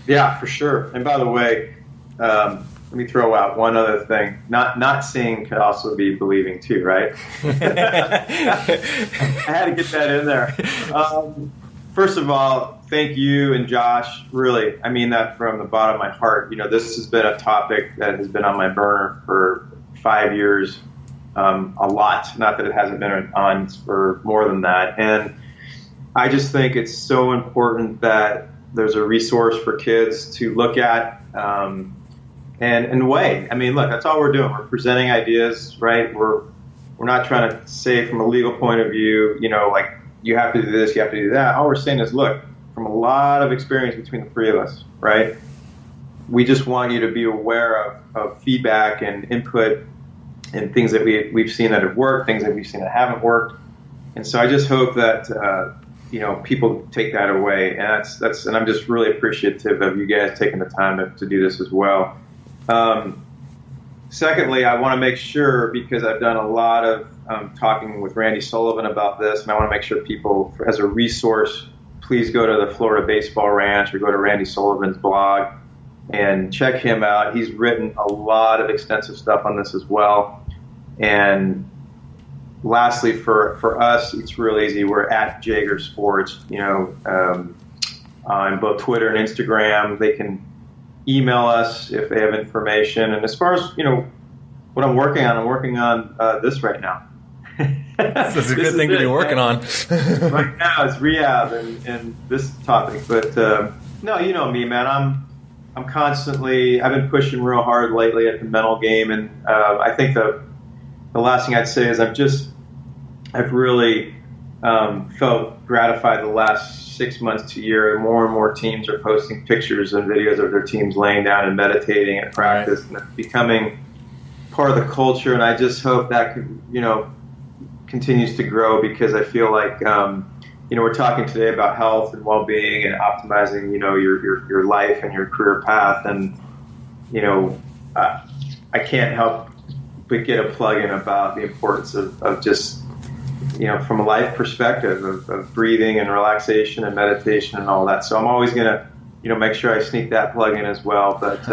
Yeah, for sure. And by the way, let me throw out one other thing. Not seeing could also be believing too, right? I had to get that in there. First of all, thank you and Josh. Really, I mean that from the bottom of my heart. This has been a topic that has been on my burner for 5 years, a lot. Not that it hasn't been on for more than that. And I just think it's so important that there's a resource for kids to look at and weigh. I mean, look, that's all we're doing. We're presenting ideas, right? We're not trying to say from a legal point of view, you have to do this, you have to do that. All we're saying is, look, from a lot of experience between the three of us, right? We just want you to be aware of feedback and input and things that we've seen that have worked, things that we've seen that haven't worked. And so I just hope that, people take that away. And and I'm just really appreciative of you guys taking the time to do this as well. Secondly, I want to make sure, because I've done a lot of talking with Randy Sullivan about this, and I want to make sure people, as a resource, please go to the Florida Baseball Ranch or go to Randy Sullivan's blog and check him out. He's written a lot of extensive stuff on this as well. And lastly, for us, it's real easy. We're at Jaeger Sports, on both Twitter and Instagram. They can email us if they have information. And as far as, what I'm working on this right now. That's a good thing to be working on. Right now it's rehab and this topic. But no, you know me, man. I'm constantly, I've been pushing real hard lately at the mental game. And I think the last thing I'd say is I've really felt gratified the last 6 months to a year. More and more teams are posting pictures and videos of their teams laying down and meditating at practice, and it's becoming part of the culture. And I just hope that continues to grow, because I feel like we're talking today about health and well-being and optimizing your life and your career path, and I can't help but get a plug in about the importance of just from a life perspective of breathing and relaxation and meditation and all that. So I'm always going to, make sure I sneak that plug in as well. But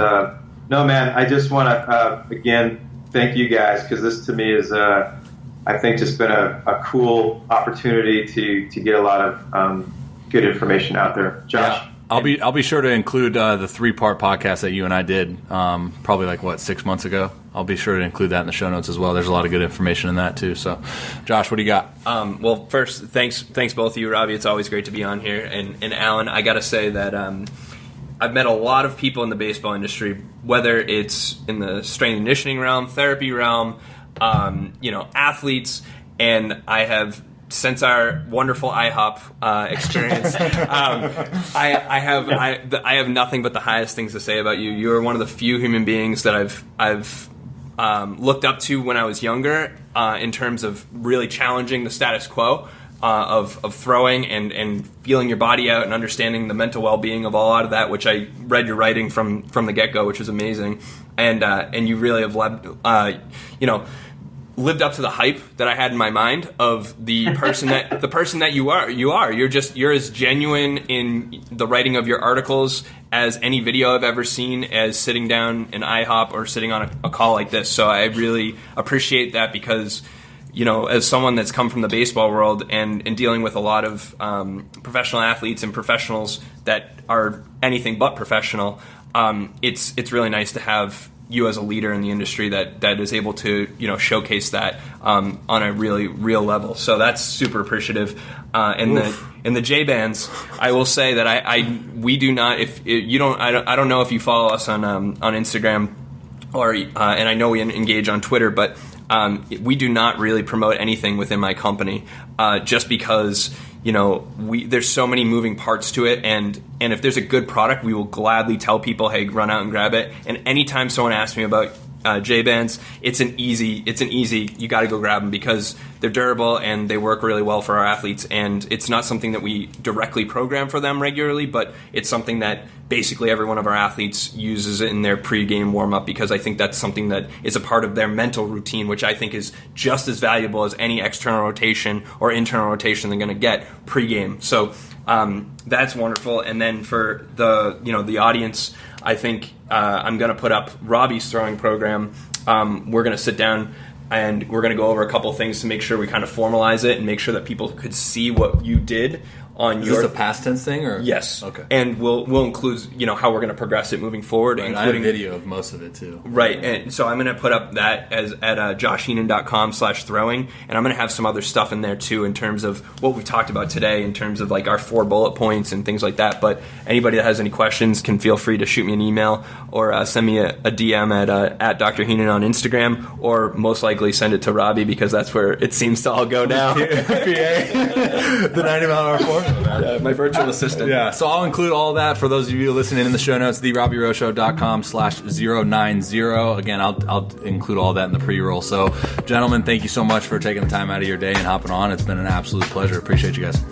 no, man, I just want to, again, thank you guys, because this to me is, I think, just been a cool opportunity to get a lot of good information out there. Josh? Yeah. I'll be sure to include the 3-part podcast that you and I did probably 6 months ago. I'll be sure to include that in the show notes as well. There's a lot of good information in that too. So, Josh, what do you got? Well, first, thanks both of you, Robby. It's always great to be on here. And Alan, I got to say that I've met a lot of people in the baseball industry, whether it's in the strength and conditioning realm, therapy realm, athletes, and I have, since our wonderful IHOP experience, I have nothing but the highest things to say about you. You are one of the few human beings that I've looked up to when I was younger, in terms of really challenging the status quo of throwing and feeling your body out and understanding the mental well-being of a lot of that, which I read your writing from the get-go, which was amazing, and you really have lived up to the hype that I had in my mind of the person that you are. You're as genuine in the writing of your articles as any video I've ever seen, as sitting down in IHOP or sitting on a call like this. So I really appreciate that, because as someone that's come from the baseball world and dealing with a lot of professional athletes and professionals that are anything but professional, it's really nice to have you as a leader in the industry that is able to showcase that on a really real level. So that's super appreciative. In the J bands, I will say that we do not. If you don't, I don't know if you follow us on Instagram or and I know we engage on Twitter, but we do not really promote anything within my company, just because there's so many moving parts to it, and if there's a good product, we will gladly tell people, hey, run out and grab it. And anytime someone asks me about J-bands, it's an easy, you got to go grab them, because they're durable and they work really well for our athletes. And it's not something that we directly program for them regularly, but it's something that basically every one of our athletes uses in their pre-game warm-up, because I think that's something that is a part of their mental routine, which I think is just as valuable as any external rotation or internal rotation they're going to get pre-game. So that's wonderful. And then for the audience, I think I'm going to put up Robby's throwing program. We're going to sit down and we're going to go over a couple things to make sure we kind of formalize it and make sure that people could see what you did on Is this a past tense thing, or? Yes. Okay. And we'll include how we're going to progress it moving forward, right, including I have video of most of it too. Right. And so I'm going to put up that as at joshheenan.com/throwing, and I'm going to have some other stuff in there too in terms of what we've talked about today, in terms of our 4 bullet points and things like that. But anybody that has any questions can feel free to shoot me an email or send me a DM at Dr. Heenan on Instagram, or most likely send it to Robby, because that's where it seems to all go now. PA, the 90-mile-an-hour form. My virtual assistant. Yeah, so I'll include all that for those of you listening in the show notes, therobbyrowshow.com/090. Again, I'll include all that in the pre-roll. So, gentlemen, thank you so much for taking the time out of your day and hopping on. It's been an absolute pleasure. Appreciate you guys.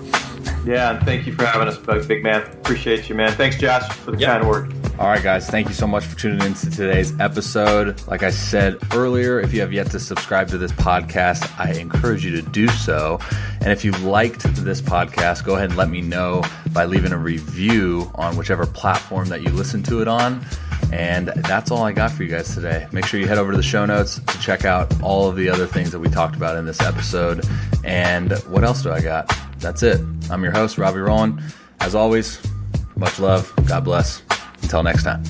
Yeah, and thank you for having us, big man. Appreciate you, man. Thanks, Josh, for the kind word. All right, guys, thank you so much for tuning in to today's episode. Like I said earlier, if you have yet to subscribe to this podcast, I encourage you to do so. And if you've liked this podcast, go ahead and let me know by leaving a review on whichever platform that you listen to it on. And that's all I got for you guys today. Make sure you head over to the show notes to check out all of the other things that we talked about in this episode. And what else do I got? That's it. I'm your host, Robby Rowland. As always, much love. God bless. Until next time.